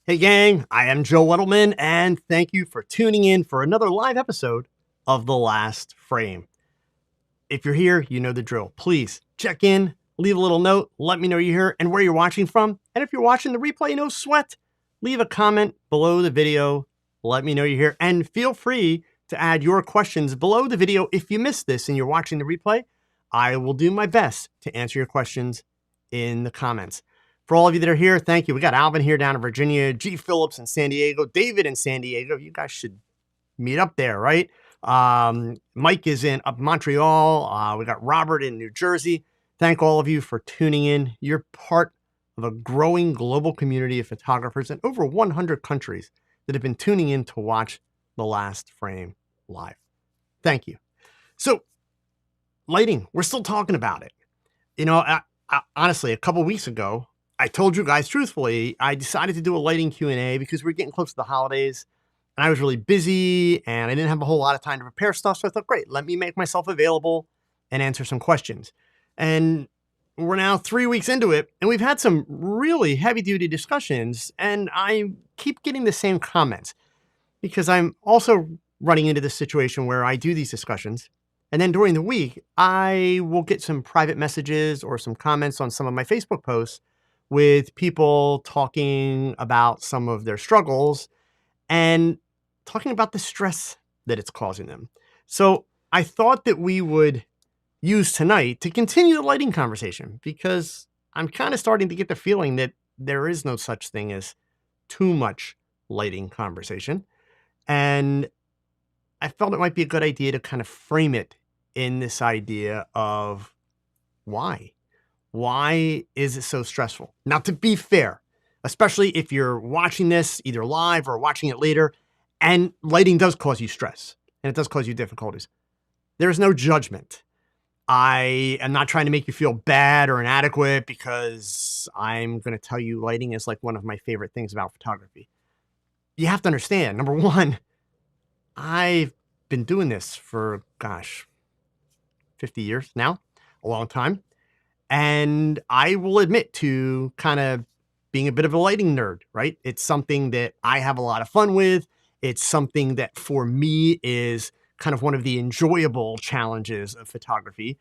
Hey gang, I am Joe Edelman, and thank you for tuning in for another live episode of The Last Frame. If you're here, you know the drill. Please check in, leave a little note, let me know you're here and where you're watching from. And if you're watching the replay, no sweat, leave a comment below the video, let me know you're here, and feel free to add your questions below the video. If you missed this and you're watching the replay, I will do my best to answer your questions in the comments. For all of you that are here, thank you. We got Alvin here down in Virginia, G. Phillips in San Diego, David in San Diego. You guys should meet up there, right? Mike is in up Montreal. We got Robert in New Jersey. Thank all of you for tuning in. You're part of a growing global community of photographers in over 100 countries that have been tuning in to watch The Last Frame live. Thank you. So, lighting, we're still talking about it. You know, honestly, a couple weeks ago, I told you guys truthfully, I decided to do a lighting Q&A because we're getting close to the holidays and I was really busy and I didn't have a whole lot of time to prepare stuff. So I thought, great, let me make myself available and answer some questions. And we're now 3 weeks into it and we've had some really heavy duty discussions and I keep getting the same comments because I'm also running into this situation where I do these discussions. And then during the week, I will get some private messages or some comments on some of my Facebook posts with people talking about some of their struggles and talking about the stress that it's causing them. So I thought that we would use tonight to continue the lighting conversation because I'm kind of starting to get the feeling that there is no such thing as too much lighting conversation. And I felt it might be a good idea to kind of frame it in this idea of why. Why is it so stressful? Now, to be fair, especially if you're watching this either live or watching it later, and lighting does cause you stress and it does cause you difficulties, there is no judgment. I am not trying to make you feel bad or inadequate because I'm going to tell you lighting is like one of my favorite things about photography. You have to understand, number one, I've been doing this for, 50 years now, a long time. And I will admit to kind of being a bit of a lighting nerd, right? It's something that I have a lot of fun with. It's something that for me is kind of one of the enjoyable challenges of photography.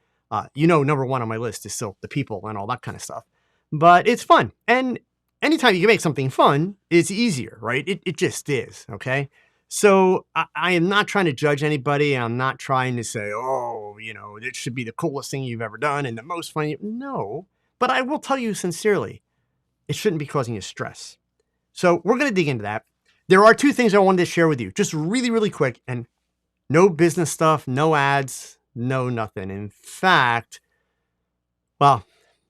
Number one on my list is still the people and all that kind of stuff. But it's fun. And anytime you can make something fun, it's easier, right? It just is, okay? So I am not trying to judge anybody. I'm not trying to say, it should be the coolest thing you've ever done and the most fun. No, but I will tell you sincerely, it shouldn't be causing you stress. So we're going to dig into that. There are two things I wanted to share with you, just really, really quick, and no business stuff, no ads, no nothing. In fact,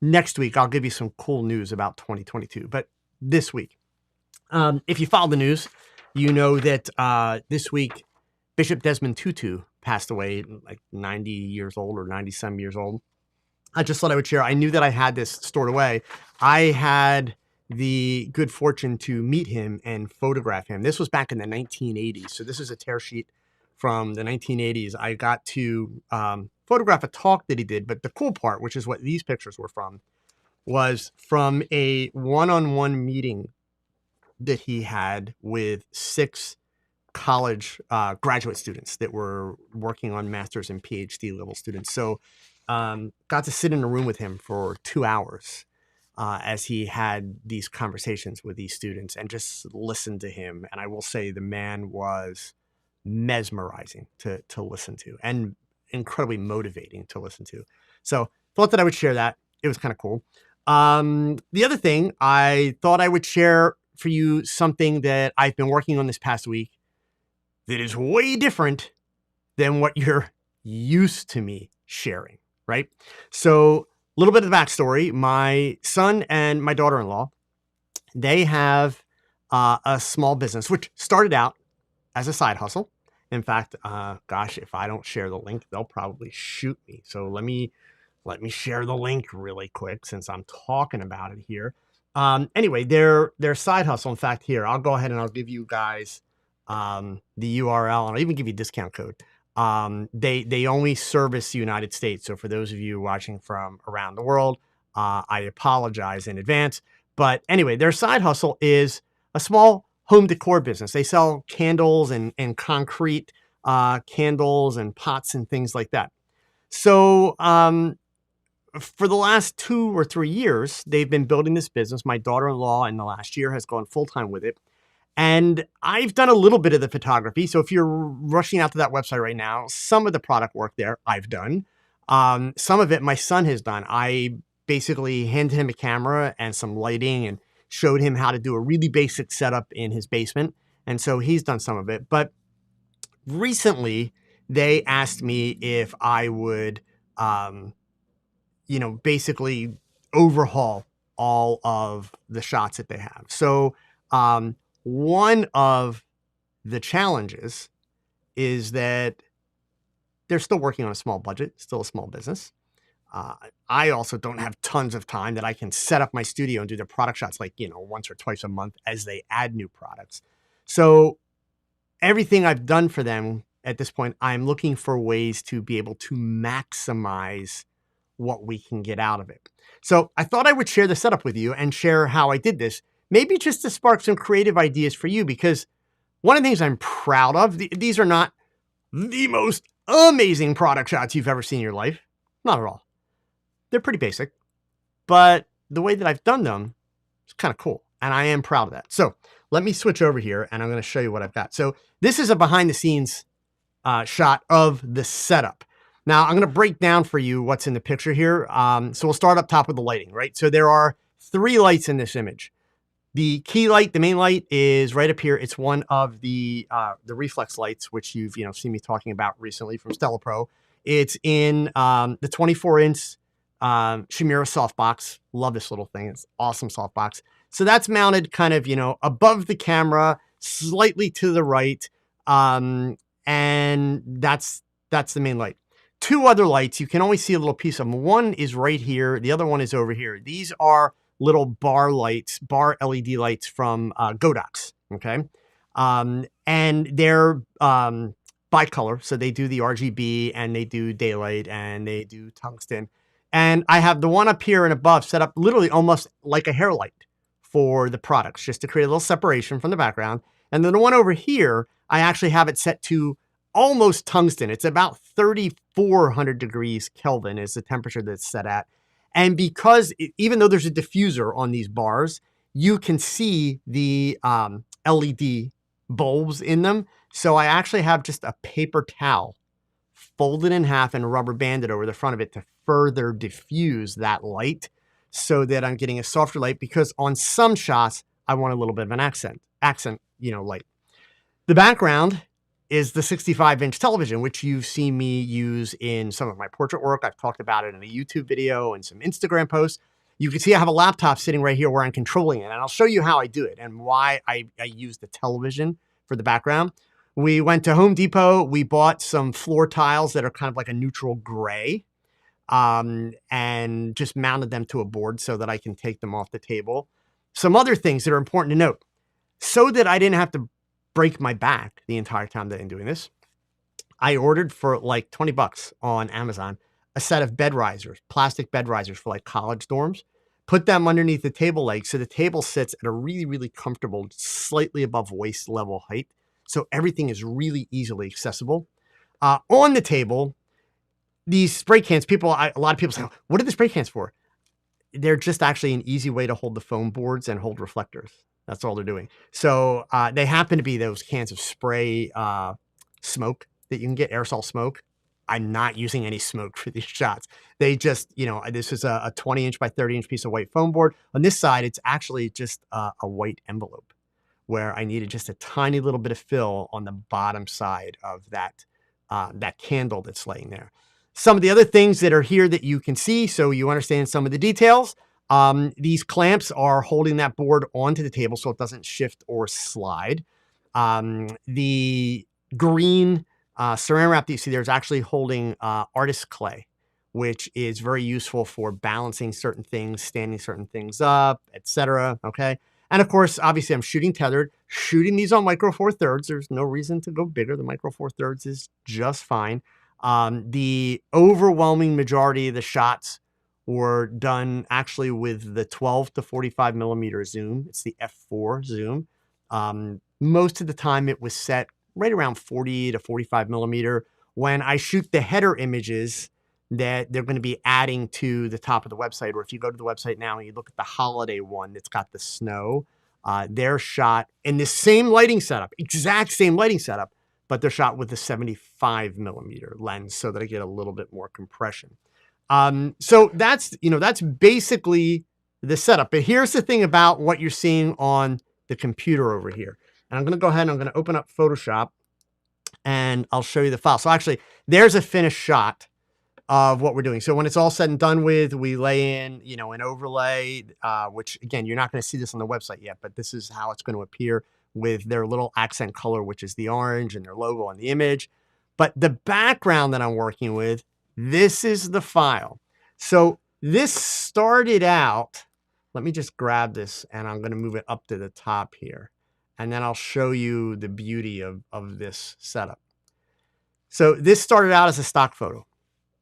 next week, I'll give you some cool news about 2022, but this week, if you follow the news, you know that this week, Bishop Desmond Tutu passed away, like 90 years old or 90-some years old. I just thought I would share. I knew that I had this stored away. I had the good fortune to meet him and photograph him. This was back in the 1980s. So this is a tear sheet from the 1980s. I got to photograph a talk that he did. But the cool part, which is what these pictures were from, was from a one-on-one meeting that he had with 6 college graduate students that were working on master's and PhD level students. So got to sit in a room with him for 2 hours as he had these conversations with these students and just listen to him. And I will say the man was mesmerizing to listen to and incredibly motivating to listen to. So thought that I would share that. It was kind of cool. The other thing, I thought I would share for you something that I've been working on this past week that is way different than what you're used to me sharing, right? So a little bit of the backstory. My son and my daughter-in-law, they have a small business, which started out as a side hustle. In fact, if I don't share the link, they'll probably shoot me. So let me share the link really quick since I'm talking about it here. Anyway, their side hustle. In fact, here, I'll go ahead and I'll give you guys the URL, and I'll even give you a discount code. They only service the United States. So for those of you watching from around the world, I apologize in advance. But anyway, their side hustle is a small home decor business. They sell candles and concrete candles and pots and things like that. So for the last 2 or 3 years, they've been building this business. My daughter-in-law in the last year has gone full-time with it. And I've done a little bit of the photography. So if you're rushing out to that website right now, some of the product work there I've done. Some of it my son has done. I basically handed him a camera and some lighting and showed him how to do a really basic setup in his basement. And so he's done some of it. But recently, they asked me if I would, basically overhaul all of the shots that they have. So one of the challenges is that they're still working on a small budget, still a small business. I also don't have tons of time that I can set up my studio and do the product shots like, once or twice a month as they add new products. So everything I've done for them at this point, I'm looking for ways to be able to maximize what we can get out of it. So I thought I would share the setup with you and share how I did this, maybe just to spark some creative ideas for you, because one of the things I'm proud of, these are not the most amazing product shots you've ever seen in your life. Not at all. They're pretty basic, but the way that I've done them is kind of cool. And I am proud of that. So let me switch over here and I'm going to show you what I've got. So this is a behind the scenes shot of the setup. Now I'm going to break down for you what's in the picture here. So we'll start up top with the lighting, right? So there are 3 lights in this image. The key light, the main light, is right up here. It's one of the reflex lights, which you've seen me talking about recently from Stella Pro. It's in the 24-inch Shimura softbox. Love this little thing. It's awesome softbox. So that's mounted kind of above the camera, slightly to the right, and that's the main light. 2 other lights, you can only see a little piece of them. One is right here. The other one is over here. These are little bar lights, bar LED lights from Godox, okay? And they're bicolor, so they do the RGB and they do daylight and they do tungsten. And I have the one up here and above set up literally almost like a hair light for the products, just to create a little separation from the background. And then the one over here, I actually have it set to almost tungsten. It's about 3,400 degrees Kelvin is the temperature that's set at. And because even though there's a diffuser on these bars, you can see the LED bulbs in them. So I actually have just a paper towel folded in half and rubber banded over the front of it to further diffuse that light so that I'm getting a softer light, because on some shots, I want a little bit of an accent, light. The background is the 65-inch television, which you've seen me use in some of my portrait work. I've talked about it in a YouTube video and some Instagram posts. You can see I have a laptop sitting right here where I'm controlling it, and I'll show you how I do it and why I use the television for the background. We went to Home Depot. We bought some floor tiles that are kind of like a neutral gray, and just mounted them to a board so that I can take them off the table. Some other things that are important to note, so that I didn't have to break my back the entire time that I'm doing this, I ordered for like 20 bucks on Amazon a set of bed risers, plastic bed risers for like college dorms. Put them underneath the table legs so the table sits at a really, really comfortable, slightly above waist level height. So everything is really easily accessible. On the table, these spray cans, a lot of people say, what are the spray cans for? They're just actually an easy way to hold the foam boards and hold reflectors. That's all they're doing. So they happen to be those cans of spray smoke that you can get, aerosol smoke. I'm not using any smoke for these shots. They just, this is a 20-inch by 30-inch piece of white foam board. On this side, it's actually just a white envelope where I needed just a tiny little bit of fill on the bottom side of that candle that's laying there. Some of the other things that are here that you can see, so you understand some of the details. These clamps are holding that board onto the table so it doesn't shift or slide. The green saran wrap that you see there is actually holding artist clay, which is very useful for balancing certain things, standing certain things up, etc. Okay. And of course, obviously I'm shooting tethered, shooting these on micro four thirds. There's no reason to go bigger. The micro four thirds is just fine. The overwhelming majority of the shots were done actually with the 12 to 45 millimeter zoom. It's the f4 zoom. Most of the time it was set right around 40 to 45 millimeter. When I shoot the header images that they're going to be adding to the top of the website, or if you go to the website now and you look at the holiday one that's got the snow, they're shot in the same lighting setup, exact same lighting setup, but they're shot with a 75 millimeter lens so that I get a little bit more compression. So that's basically the setup. But here's the thing about what you're seeing on the computer over here. And I'm going to go ahead and I'm going to open up Photoshop and I'll show you the file. So actually, there's a finished shot of what we're doing. So when it's all said and done with, we lay in, an overlay, which again, you're not going to see this on the website yet, but this is how it's going to appear with their little accent color, which is the orange, and their logo on the image. But the background that I'm working with, this is the file. So this started out, let me just grab this and I'm going to move it up to the top here. And then I'll show you the beauty of this setup. So this started out as a stock photo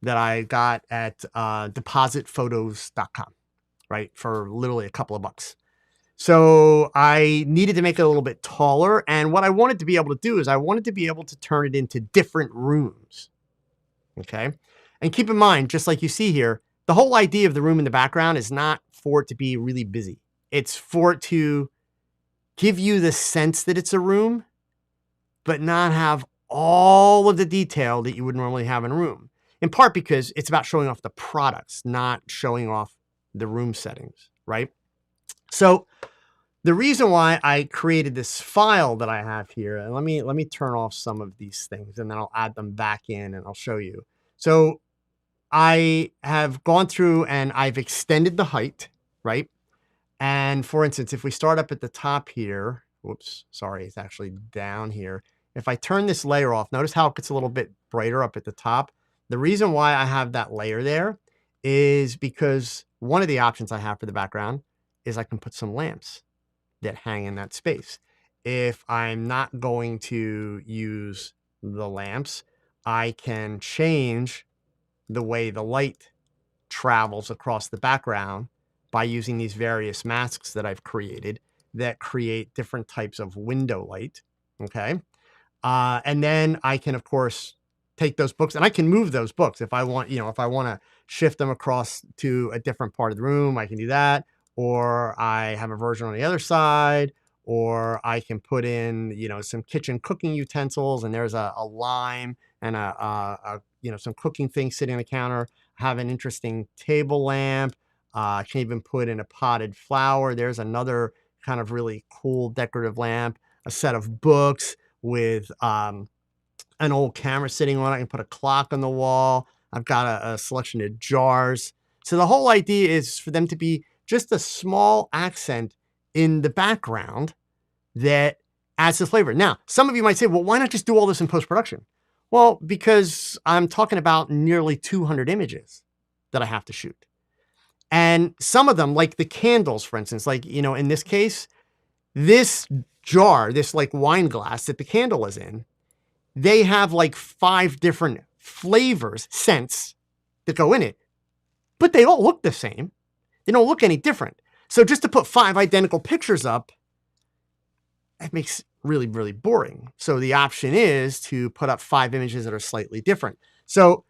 that I got at depositphotos.com, right? For literally a couple of bucks. So I needed to make it a little bit taller. And what I wanted to be able to do is I wanted to be able to turn it into different rooms. Okay. And keep in mind, just like you see here, the whole idea of the room in the background is not for it to be really busy. It's for it to give you the sense that it's a room, but not have all of the detail that you would normally have in a room. In part because it's about showing off the products, not showing off the room settings, right? So the reason why I created this file that I have here, and let me turn off some of these things and then I'll add them back in and I'll show you. So I have gone through and I've extended the height, right? And for instance, if we start up at the top here, whoops, sorry, it's actually down here. If I turn this layer off, notice how it gets a little bit brighter up at the top. The reason why I have that layer there is because one of the options I have for the background is I can put some lamps that hang in that space. If I'm not going to use the lamps, I can change the way the light travels across the background by using these various masks that I've created that create different types of window light, okay? And then I can, of course, take those books and I can move those books. If I want, if I want to shift them across to a different part of the room, I can do that. Or I have a version on the other side, or I can put in, some kitchen cooking utensils and there's a lime and some cooking things sitting on the counter. I have an interesting table lamp. I can even put in a potted flower. There's another kind of really cool decorative lamp, a set of books with an old camera sitting on it. I can put a clock on the wall. I've got a selection of jars. So the whole idea is for them to be just a small accent in the background that adds the flavor. Now, some of you might say, well, why not just do all this in post-production? Well, because I'm talking about nearly 200 images that I have to shoot. And some of them, like the candles, for instance, like, in this case, this jar, this like wine glass that the candle is in, they have like 5 different flavors, scents that go in it, but they all look the same. They don't look any different. So just to put 5 identical pictures up, that makes really, really boring. So the option is to put up 5 images that are slightly different. So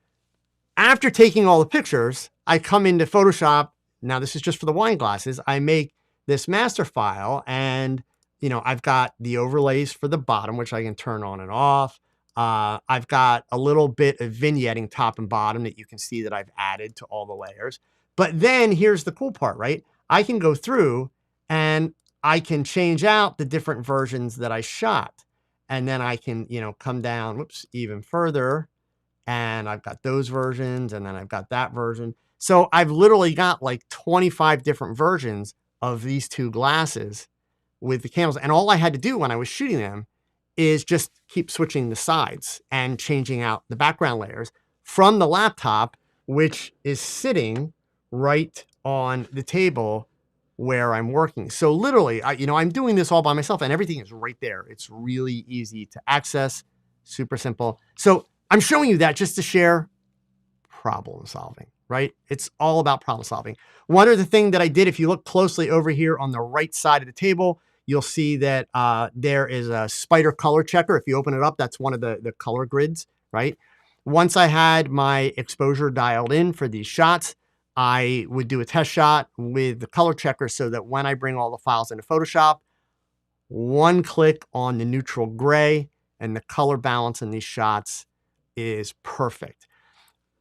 after taking all the pictures, I come into Photoshop. Now this is just for the wine glasses. I make this master file and, I've got the overlays for the bottom, which I can turn on and off. I've got a little bit of vignetting top and bottom that you can see that I've added to all the layers. But then here's the cool part, right? I can go through and I can change out the different versions that I shot. And then I can, come down, even further. And I've got those versions and then I've got that version. So I've literally got like 25 different versions of these 2 glasses with the candles. And all I had to do when I was shooting them is just keep switching the sides and changing out the background layers from the laptop, which is sitting right on the table where I'm working. So literally, I'm doing this all by myself and everything is right there. It's really easy to access, super simple. So I'm showing you that just to share problem solving, right? It's all about problem solving. One other thing that I did, if you look closely over here on the right side of the table, you'll see that there is a spider color checker. If you open it up, that's one of the color grids, right? Once I had my exposure dialed in for these shots, I would do a test shot with the color checker so that when I bring all the files into Photoshop, one click on the neutral gray and the color balance in these shots is perfect.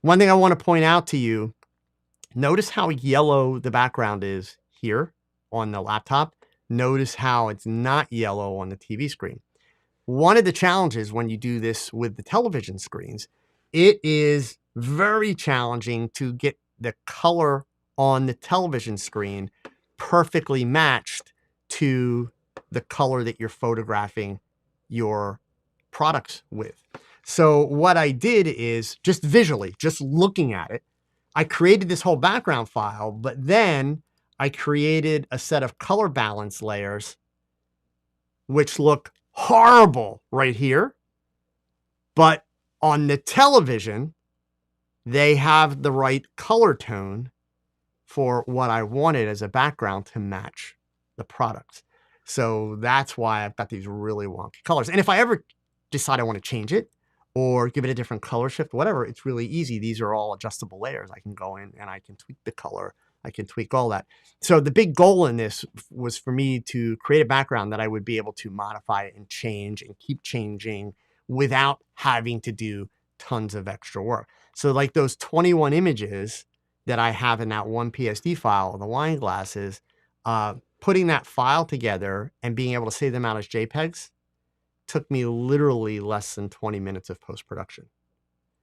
One thing I want to point out to you, notice how yellow the background is here on the laptop. Notice how it's not yellow on the TV screen. One of the challenges when you do this with the television screens, it is very challenging to get the color on the television screen perfectly matched to the color that you're photographing your products with. So what I did is just visually, just looking at it, I created this whole background file, but then I created a set of color balance layers, which look horrible right here. But on the television, they have the right color tone for what I wanted as a background to match the products. So that's why I've got these really wonky colors. And if I ever decide I want to change it or give it a different color shift, whatever, it's really easy. These are all adjustable layers. I can go in and I can tweak the color. I can tweak all that. So the big goal in this was for me to create a background that I would be able to modify and change and keep changing without having to do tons of extra work. So like those 21 images that I have in that one PSD file, the wine glasses, putting that file together and being able to save them out as JPEGs took me literally less than 20 minutes of post-production.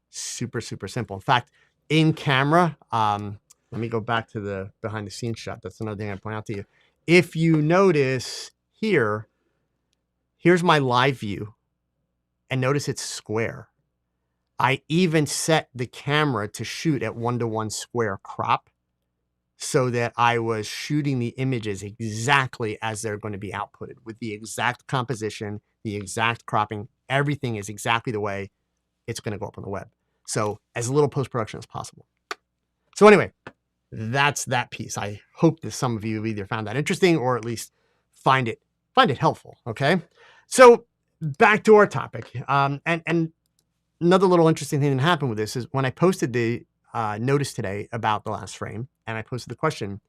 Super, super simple. In fact, in camera, let me go back to the behind the scenes shot. That's another thing I point out to you. If you notice here, here's my live view, and notice it's square. I even set the camera to shoot at 1:1 square crop so that I was shooting the images exactly as they're going to be outputted with the exact composition, the exact cropping. Everything is exactly the way it's going to go up on the web. So as little post-production as possible. So anyway, that's that piece. I hope that some of you either found that interesting or at least find it helpful. Okay. So back to our topic. And another little interesting thing that happened with this is when I posted the notice today about the last frame and I posted the question,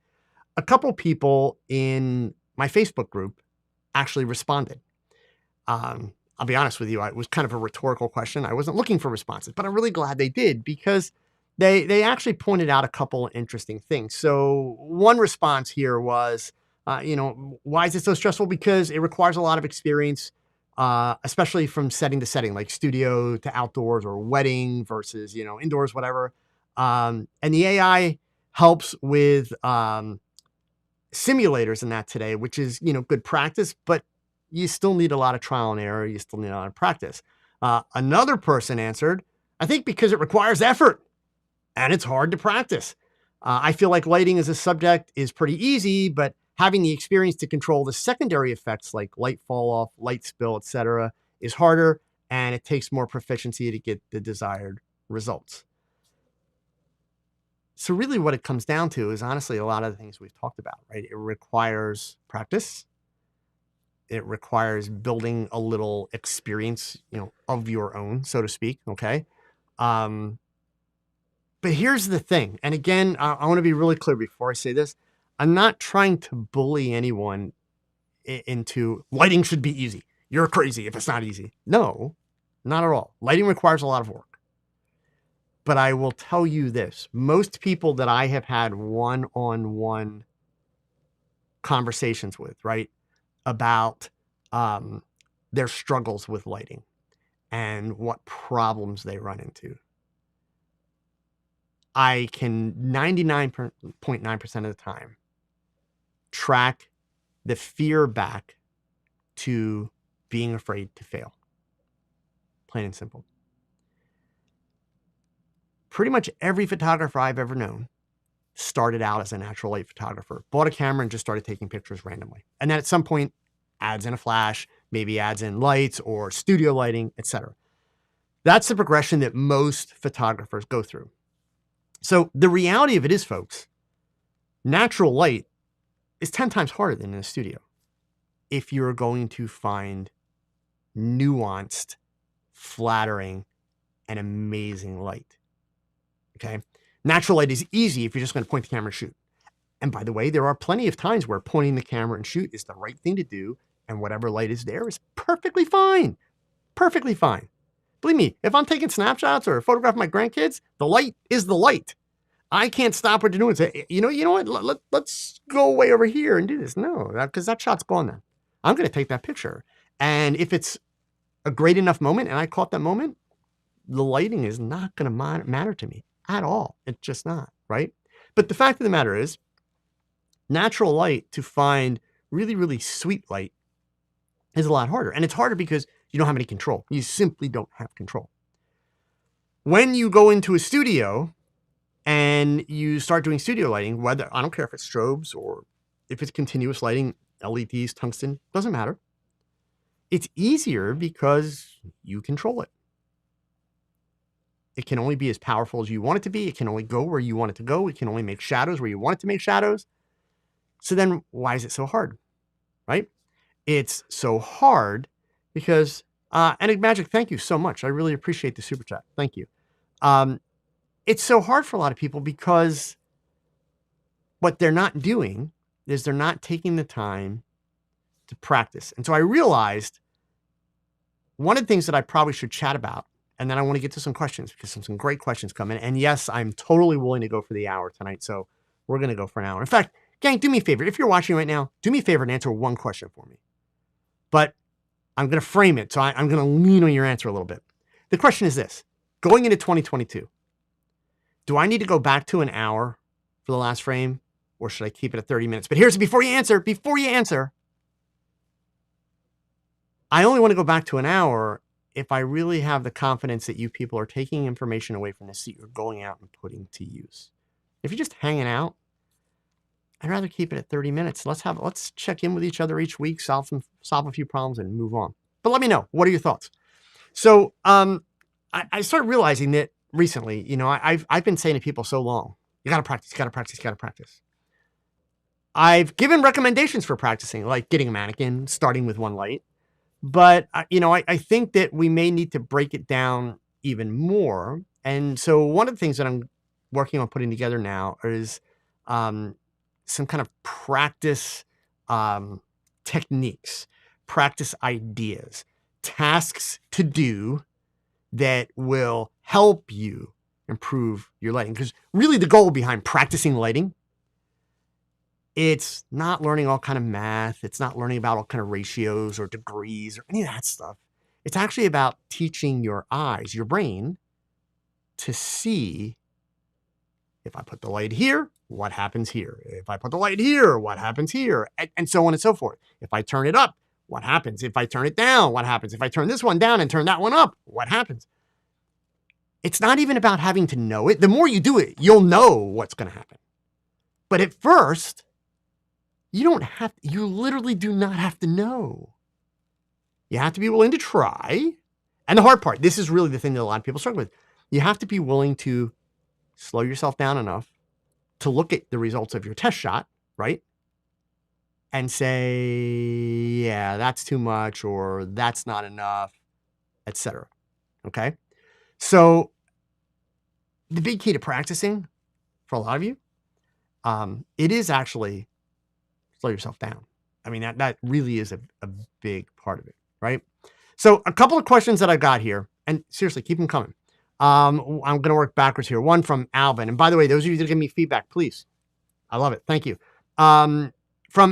a couple people in my Facebook group actually responded. I'll be honest with you, it was kind of a rhetorical question. I wasn't looking for responses, but I'm really glad they did because they actually pointed out a couple of interesting things. So one response here was, why is it so stressful? Because it requires a lot of experience, especially from setting to setting, like studio to outdoors or wedding versus, indoors, whatever. And the AI helps with simulators and that today, which is, good practice, but you still need a lot of trial and error. You still need a lot of practice. Another person answered, I think because it requires effort and it's hard to practice. I feel like lighting as a subject is pretty easy, but having the experience to control the secondary effects like light fall off, light spill, etc., is harder, and it takes more proficiency to get the desired results. So really what it comes down to is honestly a lot of the things we've talked about, right? It requires practice. It requires building a little experience, of your own, so to speak. Okay. But here's the thing. And again, I want to be really clear before I say this. I'm not trying to bully anyone into lighting should be easy. You're crazy if it's not easy. No, not at all. Lighting requires a lot of work. But I will tell you this. Most people that I have had one-on-one conversations with, right, about their struggles with lighting and what problems they run into, I can 99.9% of the time track the fear back to being afraid to fail. Plain and simple. Pretty much every photographer I've ever known started out as a natural light photographer, bought a camera and just started taking pictures randomly. And then at some point adds in a flash, maybe adds in lights or studio lighting, etc. That's the progression that most photographers go through. So the reality of it is, folks, natural light is 10 times harder than in a studio. if you're going to find nuanced, flattering, and amazing light. Okay. Natural light is easy if you're just going to point the camera and shoot. And by the way, there are plenty of times where pointing the camera and shoot is the right thing to do. And whatever light is there is perfectly fine. Perfectly fine. Believe me, if I'm taking snapshots or photographing my grandkids, the light is the light. I can't stop what you're doing and say, you know what, let's go way over here and do this. No, because that shot's gone then. I'm going to take that picture. And if it's a great enough moment and I caught that moment, the lighting is not going to matter to me at all. It's just not, right? But the fact of the matter is, natural light to find really, really sweet light is a lot harder. And it's harder because you don't have any control. You simply don't have control. When you go into a studio and you start doing studio lighting, whether, I don't care if it's strobes or if it's continuous lighting, LEDs, tungsten, doesn't matter. It's easier because you control it. It can only be as powerful as you want it to be. It can only go where you want it to go. It can only make shadows where you want it to make shadows. So then why is it so hard, right? It's so hard because, and Magic, thank you so much. I really appreciate the super chat. Thank you. It's so hard for a lot of people because what they're not doing is they're not taking the time to practice. And so I realized one of the things that I probably should chat about, and then I want to get to some questions because some great questions come in. And yes, I'm totally willing to go for the hour tonight. So we're going to go for an hour. In fact, gang, do me a favor. If you're watching right now, do me a favor and answer one question for me. But I'm going to frame it. So I'm going to lean on your answer a little bit. The question is this: going into 2022, do I need to go back to an hour for the last frame, or should I keep it at 30 minutes? But here's, before you answer, I only want to go back to an hour if I really have the confidence that you people are taking information away from this that you're going out and putting to use. If you're just hanging out, I'd rather keep it at 30 minutes. Let's check in with each other each week, solve a few problems and move on. But let me know, what are your thoughts? So I started realizing that recently, you know, I've been saying to people so long, you got to practice, you got to practice, you got to practice. I've given recommendations for practicing, like getting a mannequin, starting with one light. But, you know, I think that we may need to break it down even more. And so one of the things that I'm working on putting together now is some kind of practice techniques, practice ideas, tasks to do that will help you improve your lighting. Because really the goal behind practicing lighting, it's not learning all kind of math. It's not learning about all kind of ratios or degrees or any of that stuff. It's actually about teaching your eyes, your brain, to see, if I put the light here, what happens here? If I put the light here, what happens here? And so on and so forth. If I turn it up, what happens? If I turn it down, what happens? If I turn this one down and turn that one up, what happens? It's not even about having to know it. The more you do it, you'll know what's going to happen. But at first, you literally do not have to know. You have to be willing to try. And the hard part, this is really the thing that a lot of people struggle with. You have to be willing to slow yourself down enough to look at the results of your test shot, right? And say, yeah, that's too much, or that's not enough, etc. Okay? So the big key to practicing for a lot of you, it is actually slow yourself down. I mean, that really is a big part of it, right? So a couple of questions that I got here, and seriously, keep them coming. I'm going to work backwards here. One from Alvin. And by the way, those of you that give me feedback, please. I love it. Thank you. From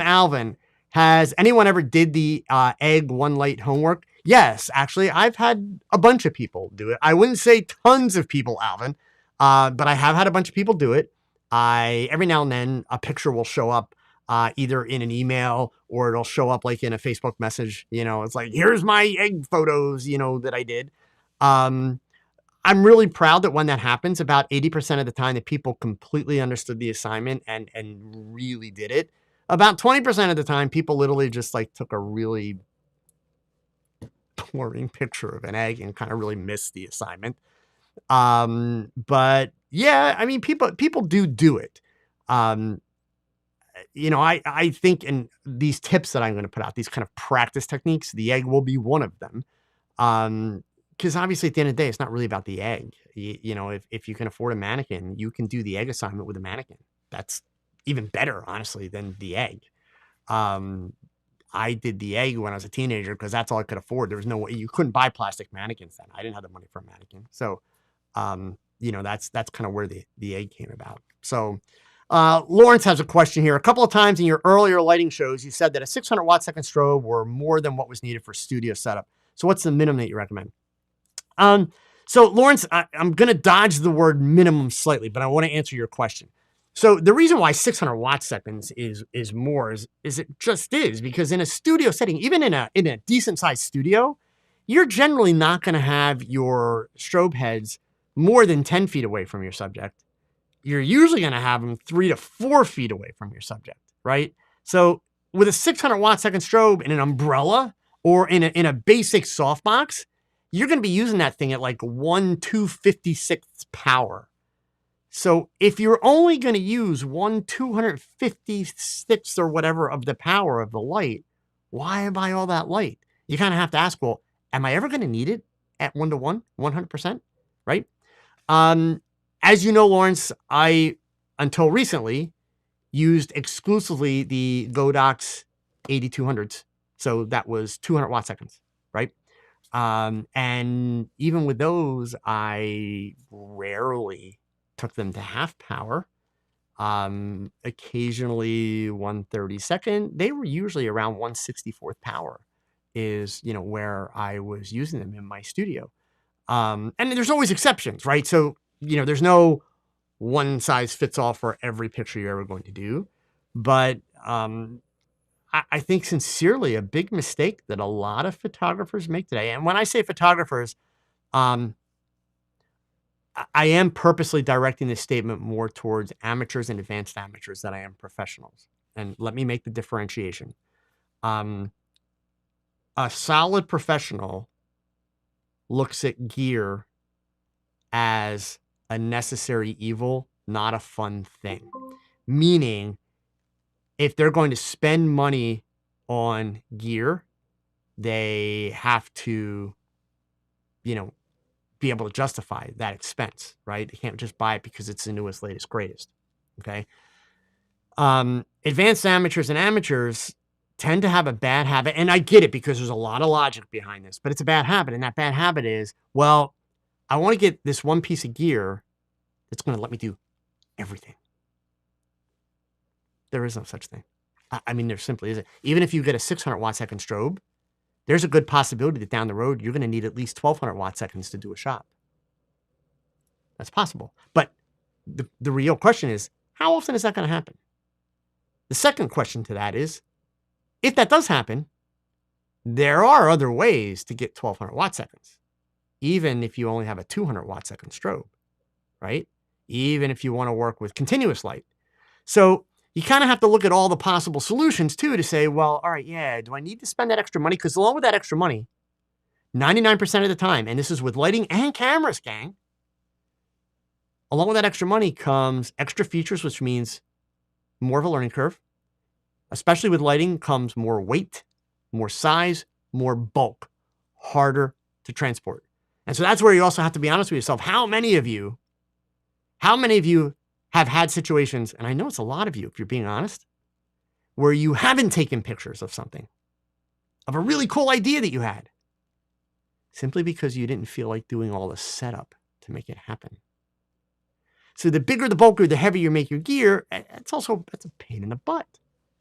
Alvin, has anyone ever did the egg one light homework? Yes, actually, I've had a bunch of people do it. I wouldn't say tons of people, Alvin, but I have had a bunch of people do it. Every now and then a picture will show up either in an email or it'll show up like in a Facebook message. You know, it's like, here's my egg photos, you know, that I did. I'm really proud that when that happens, about 80% of the time that people completely understood the assignment and really did it. About 20% of the time, people literally just like took a really boring picture of an egg and kind of really missed the assignment. But yeah, I mean, people do it. I think in these tips that I'm going to put out, these kind of practice techniques, the egg will be one of them. Because obviously at the end of the day, it's not really about the egg. If you can afford a mannequin, you can do the egg assignment with a mannequin. That's even better, honestly, than the egg. I did the egg when I was a teenager because that's all I could afford. There was no way you couldn't buy plastic mannequins then. I didn't have the money for a mannequin. So, that's kind of where the egg came about. So, Lawrence has a question here. A couple of times in your earlier lighting shows, you said that a 600 watt second strobe were more than what was needed for studio setup. So what's the minimum that you recommend? So Lawrence, I'm going to dodge the word minimum slightly, but I want to answer your question. So the reason why 600 watt seconds is more is it just is because in a studio setting, even in a decent sized studio, you're generally not going to have your strobe heads more than 10 feet away from your subject. You're usually going to have them 3 to 4 feet away from your subject, right? So with a 600 watt second strobe in an umbrella or in a basic softbox, you're going to be using that thing at like 1/256 power. So if you're only going to use 1/256 or whatever of the power of the light, why buy all that light? You kind of have to ask, well, am I ever going to need it at 1:1, 100%, right? As you know, Lawrence, I, until recently, used exclusively the Godox 8200s. So that was 200 watt seconds, right? And even with those, I rarely took them to half power. Occasionally 1/32. They were usually around 1/64 power is, where I was using them in my studio. And there's always exceptions, right? So, there's no one size fits all for every picture you're ever going to do. But I think sincerely a big mistake that a lot of photographers make today. And when I say photographers, I am purposely directing this statement more towards amateurs and advanced amateurs than I am professionals. And let me make the differentiation. A solid professional looks at gear as a necessary evil, not a fun thing. Meaning, if they're going to spend money on gear, they have to, be able to justify that expense, right? They can't just buy it because it's the newest, latest, greatest. Okay. Advanced amateurs and amateurs tend to have a bad habit, and I get it because there's a lot of logic behind this, but it's a bad habit. And that bad habit is, well, I want to get this one piece of gear that's going to let me do everything. There is no such thing. I mean, there simply isn't. Even if you get a 600 watt second strobe, there's a good possibility that down the road, you're going to need at least 1200 watt seconds to do a shot. That's possible. But the real question is, how often is that going to happen? The second question to that is, if that does happen, there are other ways to get 1200 watt seconds, even if you only have a 200 watt second strobe, right? Even if you want to work with continuous light. So you kind of have to look at all the possible solutions too to say, well, all right, yeah, do I need to spend that extra money? Because along with that extra money, 99% of the time, and this is with lighting and cameras, gang, along with that extra money comes extra features, which means more of a learning curve. Especially with lighting comes more weight, more size, more bulk, harder to transport. And so that's where you also have to be honest with yourself. How many of you have had situations, and I know it's a lot of you, if you're being honest, where you haven't taken pictures of something, of a really cool idea that you had, simply because you didn't feel like doing all the setup to make it happen. So the bigger the bulkier, the heavier you make your gear, that's a pain in the butt,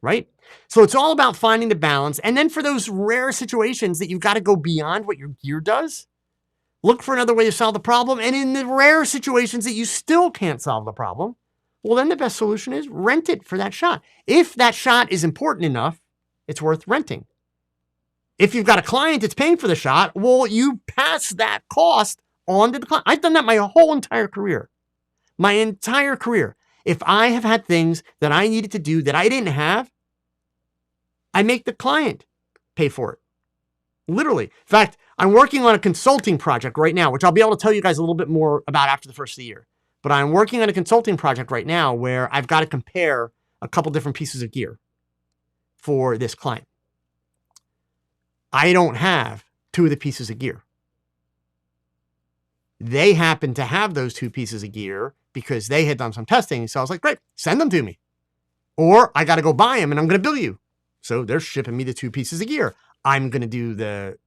right? So it's all about finding the balance. And then for those rare situations that you've got to go beyond what your gear does, look for another way to solve the problem. And in the rare situations that you still can't solve the problem, well, then the best solution is rent it for that shot. If that shot is important enough, it's worth renting. If you've got a client that's paying for the shot, well, you pass that cost on to the client. I've done that my whole entire career. My entire career. If I have had things that I needed to do that I didn't have, I make the client pay for it. Literally. In fact, I'm working on a consulting project right now, which I'll be able to tell you guys a little bit more about after the first of the year. But I'm working on a consulting project right now where I've got to compare a couple different pieces of gear for this client. I don't have 2 of the pieces of gear. They happen to have those 2 pieces of gear because they had done some testing. So I was like, great, send them to me. Or I got to go buy them and I'm going to bill you. So they're shipping me the 2 pieces of gear. I'm going to do the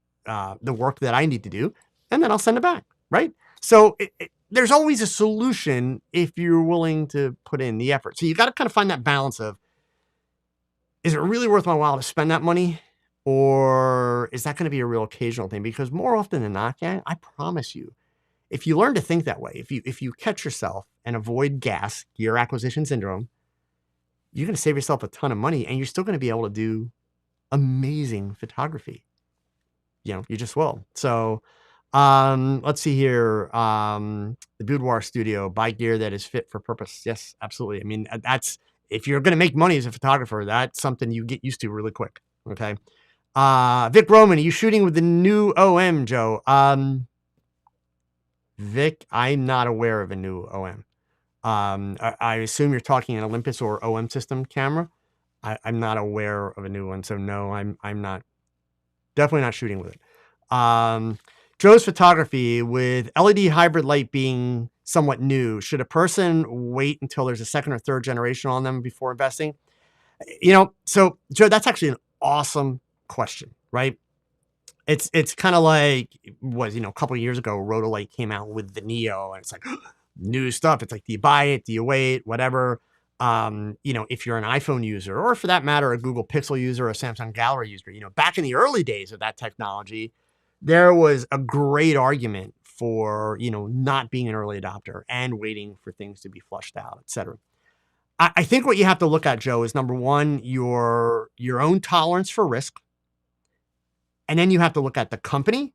work that I need to do, and then I'll send it back, right? So there's always a solution if you're willing to put in the effort. So you got to kind of find that balance of, is it really worth my while to spend that money? Or is that going to be a real occasional thing? Because more often than not, gang, I promise you, if you learn to think that way, if you catch yourself and avoid gear acquisition syndrome, you're going to save yourself a ton of money, and you're still going to be able to do amazing photography. You just will. So let's see here. The Boudoir Studio, buy gear that is fit for purpose. Yes, absolutely. I mean, that's, if you're going to make money as a photographer, that's something you get used to really quick. Okay. Vic Roman, are you shooting with the new OM, Joe? Vic, I'm not aware of a new OM. I assume you're talking an Olympus or OM system camera. I'm not aware of a new one, so no, I'm definitely not shooting with it. Joe's photography, with LED hybrid light being somewhat new, should a person wait until there's a 2nd or 3rd generation on them before investing? So Joe, that's actually an awesome question, right? It's kind of like, a couple of years ago, Rotolite came out with the Neo, and it's like new stuff. It's like, do you buy it? Do you wait? Whatever. If you're an iPhone user, or for that matter, a Google Pixel user or a Samsung Gallery user, back in the early days of that technology, there was a great argument for, not being an early adopter and waiting for things to be flushed out, et cetera. I think what you have to look at, Joe, is number one, your own tolerance for risk. And then you have to look at the company.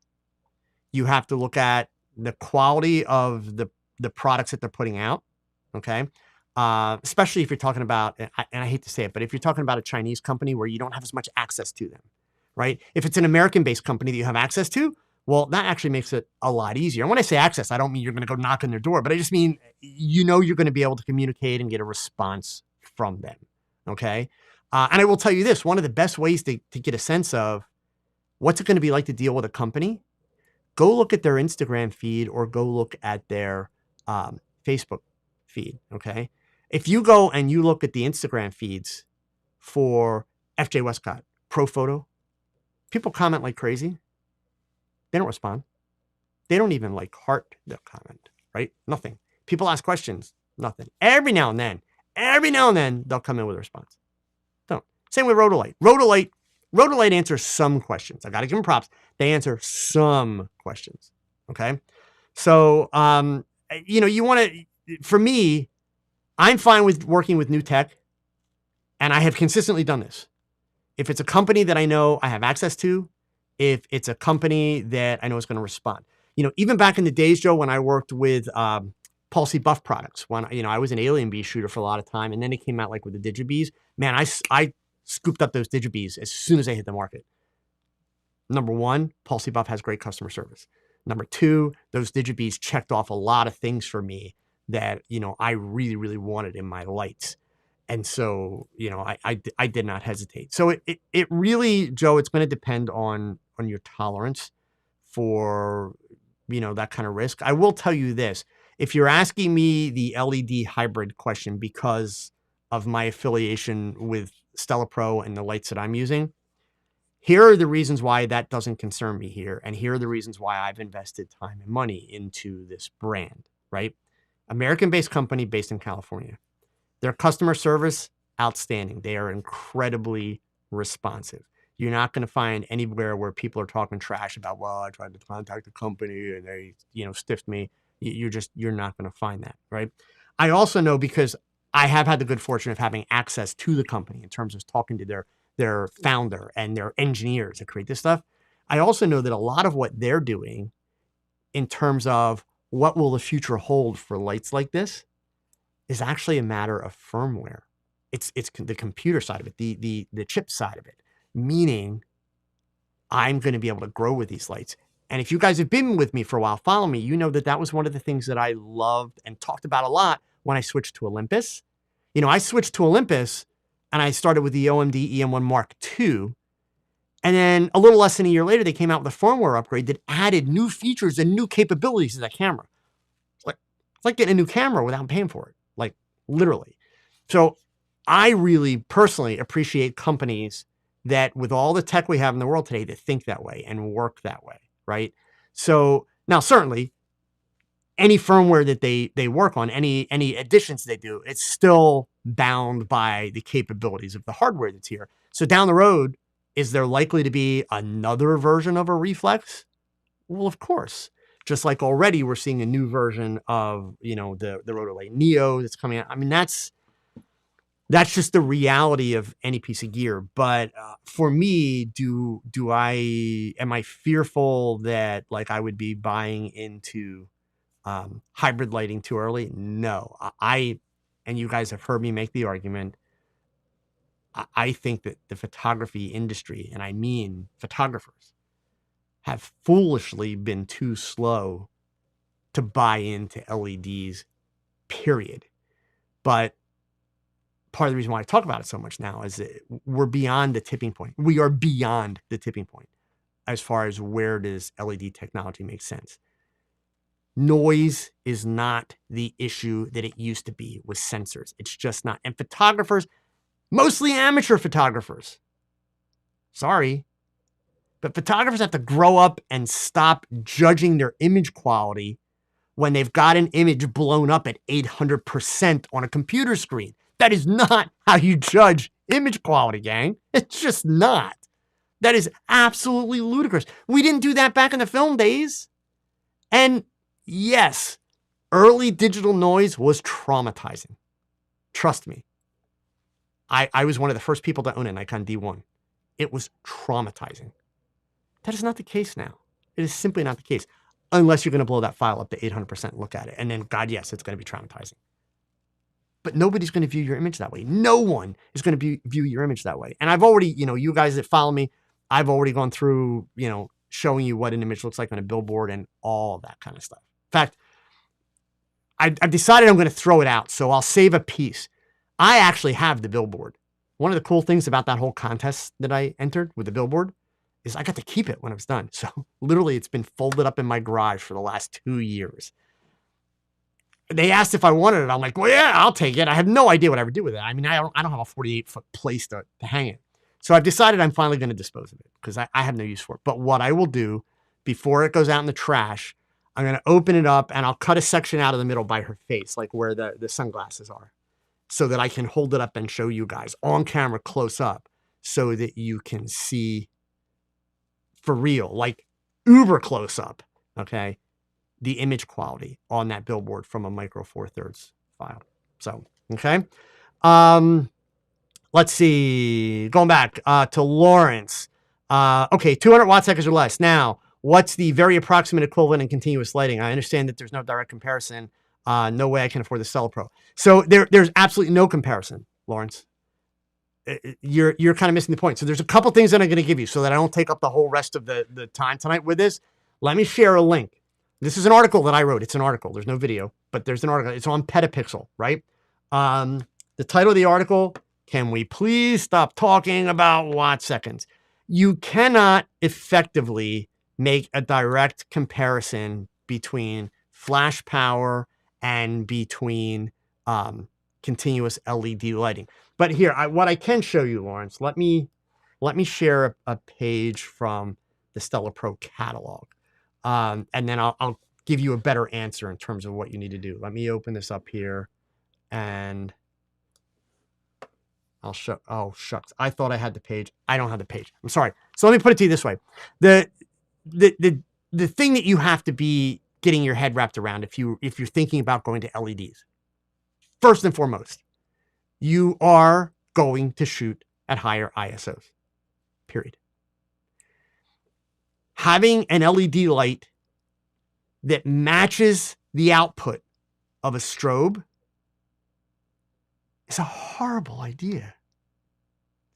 You have to look at the quality of the products that they're putting out. Okay. Especially if you're talking about, and I hate to say it, but if you're talking about a Chinese company where you don't have as much access to them, right? If it's an American-based company that you have access to, well, that actually makes it a lot easier. And when I say access, I don't mean you're going to go knock on their door, but I just mean, you're going to be able to communicate and get a response from them. Okay. And I will tell you this, one of the best ways to get a sense of what's it going to be like to deal with a company, go look at their Instagram feed or go look at their Facebook feed, okay? If you go and you look at the Instagram feeds for FJ Westcott, Pro Photo, people comment like crazy. They don't respond. They don't even heart the comment, right? Nothing. People ask questions, nothing. Every now and then, they'll come in with a response. Don't. Same with Rotolite. Rotolite answers some questions. I got to give them props. They answer some questions. Okay. So, you want to, for me, I'm fine with working with new tech, and I have consistently done this. If it's a company that I know I have access to, if it's a company that I know is going to respond, even back in the days, Joe, when I worked with Paul C. Buff products, when, I was an Alien Bee shooter for a lot of time, and then it came out with the DigiBees, man, I scooped up those DigiBees as soon as they hit the market. Number one, Paul C. Buff has great customer service. Number two, those DigiBees checked off a lot of things for me that, I really, really wanted in my lights. And so, I did not hesitate. So it really, Joe, it's going to depend on your tolerance for, that kind of risk. I will tell you this. If you're asking me the LED hybrid question because of my affiliation with Stella Pro and the lights that I'm using, here are the reasons why that doesn't concern me here. And here are the reasons why I've invested time and money into this brand, right? American-based company based in California. Their customer service, outstanding. They are incredibly responsive. You're not going to find anywhere where people are talking trash about, well, I tried to contact the company and they, stiffed me. You're not going to find that, right? I also know, because I have had the good fortune of having access to the company in terms of talking to their founder and their engineers that create this stuff. I also know that a lot of what they're doing in terms of what will the future hold for lights like this is actually a matter of firmware. It's the computer side of it, the chip side of it, meaning I'm going to be able to grow with these lights. And if you guys have been with me for a while, follow me, you know that was one of the things that I loved and talked about a lot when I switched to Olympus. I switched to Olympus and I started with the OMD EM1 Mark II. And then a little less than a year later, they came out with a firmware upgrade that added new features and new capabilities to that camera. It's like getting a new camera without paying for it, like literally. So I really personally appreciate companies that, with all the tech we have in the world today, that think that way and work that way, right? So now, certainly, any firmware that they work on, any additions they do, it's still bound by the capabilities of the hardware that's here. So down the road, is there likely to be another version of a reflex? Well, of course. Just like already we're seeing a new version of, the Rotolite Neo that's coming out. I mean, that's just the reality of any piece of gear. But for me, am I fearful that like I would be buying into hybrid lighting too early? No, and you guys have heard me make the argument. I think that the photography industry, and I mean photographers, have foolishly been too slow to buy into LEDs, period. But part of the reason why I talk about it so much now is that we're beyond the tipping point. We are beyond the tipping point as far as where does LED technology make sense. Noise is not the issue that it used to be with sensors. It's just not. And photographers, mostly amateur photographers, sorry, but photographers have to grow up and stop judging their image quality when they've got an image blown up at 800% on a computer screen. That is not how you judge image quality, gang. It's just not. That is absolutely ludicrous. We didn't do that back in the film days. And yes, early digital noise was traumatizing. Trust me. I was one of the first people to own a Nikon D1. It was traumatizing. That is not the case now. It is simply not the case. Unless you're going to blow that file up to 800%, look at it. And then, God, yes, it's going to be traumatizing. But nobody's going to view your image that way. No one is going to view your image that way. And I've already, you guys that follow me, I've already gone through, showing you what an image looks like on a billboard and all of that kind of stuff. In fact, I've decided I'm going to throw it out, so I'll save a piece. I actually have the billboard. One of the cool things about that whole contest that I entered with the billboard is I got to keep it when it was done. So literally it's been folded up in my garage for the last 2 years. They asked if I wanted it. I'm like, well, yeah, I'll take it. I have no idea what I would do with it. I mean, I don't have a 48-foot place to hang it. So I've decided I'm finally going to dispose of it because I have no use for it. But what I will do before it goes out in the trash, I'm going to open it up and I'll cut a section out of the middle by her face, like where the sunglasses are, so that I can hold it up and show you guys on camera close up so that you can see for real, like uber close up, okay, the image quality on that billboard from a micro 4/3 file. So, okay. Let's see, going back to Lawrence. Okay, 200 watt seconds or less. Now, what's the very approximate equivalent in continuous lighting? I understand that there's no direct comparison. No way I can afford the Stella Pro. So there's absolutely no comparison, Lawrence. You're kind of missing the point. So there's a couple things that I'm going to give you so that I don't take up the whole rest of the time tonight with this. Let me share a link. This is an article that I wrote. It's an article. There's no video, but there's an article. It's on Petapixel, right? The title of the article, Can We Please Stop Talking About Watt Seconds? You cannot effectively make a direct comparison between flash power and between continuous LED lighting. But here, what I can show you, Lawrence, let me share a page from the Stella Pro catalog. And then I'll give you a better answer in terms of what you need to do. Let me open this up here and I'll show, oh, shucks. I thought I had the page. I don't have the page. I'm sorry. So let me put it to you this way. The thing that you have to be getting your head wrapped around if you're thinking about going to LEDs, first and foremost, you are going to shoot at higher ISOs, period. Having an LED light that matches the output of a strobe is a horrible idea.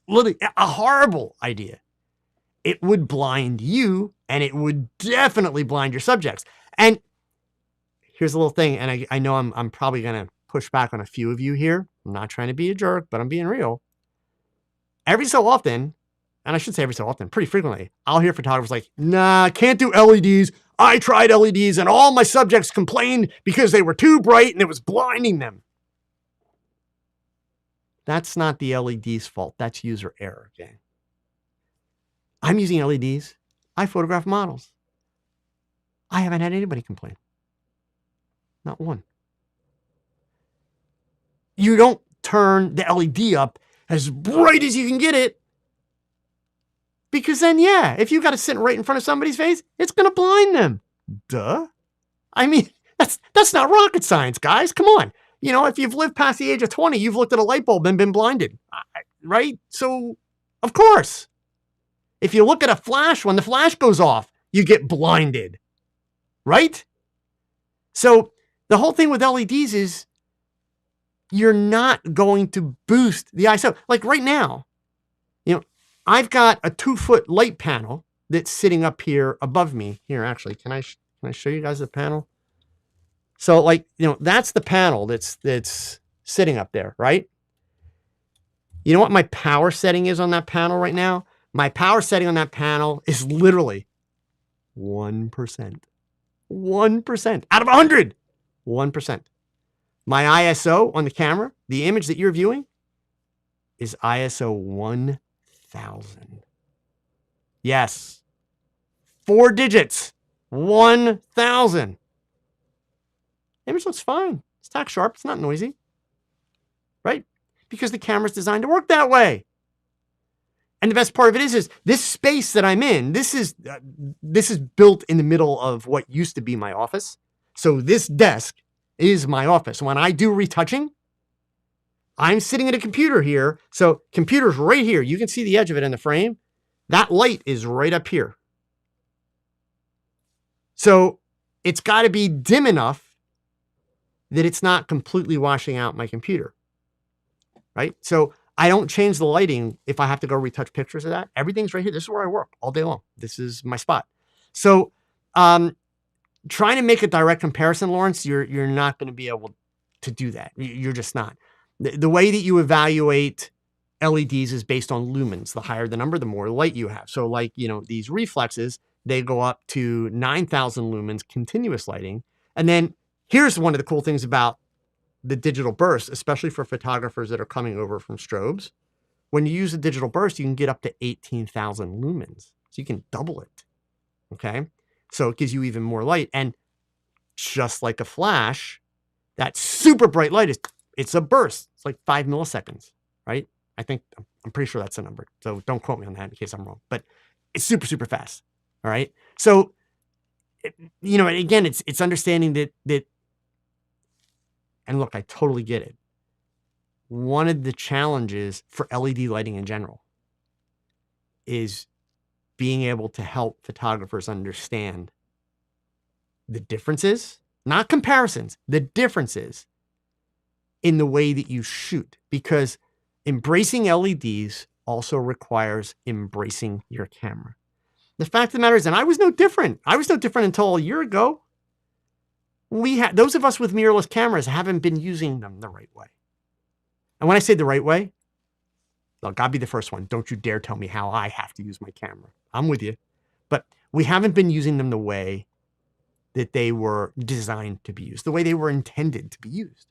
Literally, a horrible idea. It would blind you, and it would definitely blind your subjects. And here's a little thing, and I know I'm probably going to push back on a few of you here. I'm not trying to be a jerk, but I'm being real. every so often, and I should say every so often, pretty frequently, I'll hear photographers like, nah, can't do LEDs. I tried LEDs and all my subjects complained because they were too bright and it was blinding them. That's not the LED's fault. That's user error, gang. I'm using LEDs. I photograph models. I haven't had anybody complain. Not one. You don't turn the LED up as bright as you can get it, because then, yeah, if you got to sit right in front of somebody's face, it's going to blind them. Duh. I mean, that's not rocket science, guys. Come on. You know, if you've lived past the age of 20, you've looked at a light bulb and been blinded, right? So, of course, if you look at a flash, when the flash goes off, you get blinded, right? So the whole thing with LEDs is you're not going to boost the ISO. Like right now, you know, I've got a 2-foot light panel that's sitting up here above me. Here, actually, can I show you guys the panel? So, like, you know, that's the panel that's sitting up there, right? You know what my power setting is on that panel right now? My power setting on that panel is literally 1%. 1% out of 100. 1%. My ISO on the camera, the image that you're viewing, is ISO 1000. Yes. 4 digits. 1000. Image looks fine. It's tack sharp. It's not noisy. Right? Because the camera's designed to work that way. And the best part of it is this space that I'm in, this is built in the middle of what used to be my office. So this desk is my office. When I do retouching, I'm sitting at a computer here. So computer's right here. You can see the edge of it in the frame. That light is right up here. So it's got to be dim enough that it's not completely washing out my computer, right? So I don't change the lighting if I have to go retouch pictures of that. Everything's right here. This is where I work all day long. This is my spot. So trying to make a direct comparison, Lawrence, you're not going to be able to do that. You're just not. The way that you evaluate LEDs is based on lumens. The higher the number, the more light you have. So like, you know, these reflexes, they go up to 9,000 lumens continuous lighting. And then here's one of the cool things about the digital burst, especially for photographers that are coming over from Strobes. When you use a digital burst, you can get up to 18,000 lumens. So you can double it, okay? So it gives you even more light. And just like a flash, that super bright light it's a burst. It's like 5 milliseconds, right? I'm pretty sure that's the number. So don't quote me on that in case I'm wrong. But it's super, super fast, all right? So, you know, again, it's understanding that and look, I totally get it. One of the challenges for LED lighting in general is being able to help photographers understand the differences, not comparisons, the differences in the way that you shoot. Because embracing LEDs also requires embracing your camera. The fact of the matter is, and I was no different. I was no different until a year ago. Those of us with mirrorless cameras haven't been using them the right way. And when I say the right way, look, I'll be the first one. Don't you dare tell me how I have to use my camera. I'm with you. But we haven't been using them the way that they were designed to be used, the way they were intended to be used,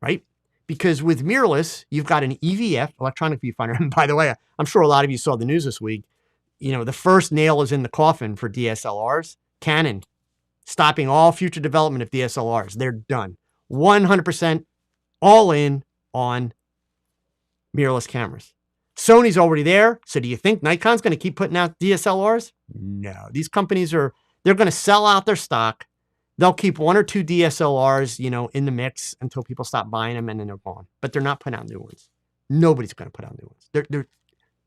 right? Because with mirrorless, you've got an EVF, electronic viewfinder. And by the way, I'm sure a lot of you saw the news this week. You know, the first nail is in the coffin for DSLRs. Canon stopping all future development of DSLRs. They're done. 100% all in on mirrorless cameras. Sony's already there. So do you think Nikon's going to keep putting out DSLRs? No. These companies they're going to sell out their stock. They'll keep 1 or 2 DSLRs, you know, in the mix until people stop buying them and then they're gone. But they're not putting out new ones. Nobody's going to put out new ones.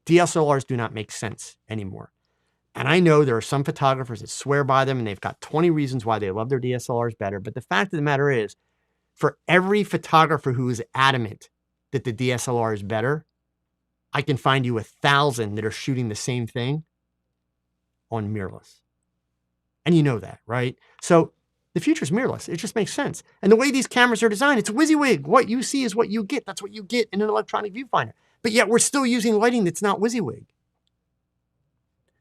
DSLRs do not make sense anymore. And I know there are some photographers that swear by them and they've got 20 reasons why they love their DSLRs better. But the fact of the matter is, for every photographer who is adamant that the DSLR is better, I can find you 1,000 that are shooting the same thing on mirrorless. And you know that, right? So the future is mirrorless. It just makes sense. And the way these cameras are designed, it's WYSIWYG. What you see is what you get. That's what you get in an electronic viewfinder. but yet we're still using lighting that's not WYSIWYG.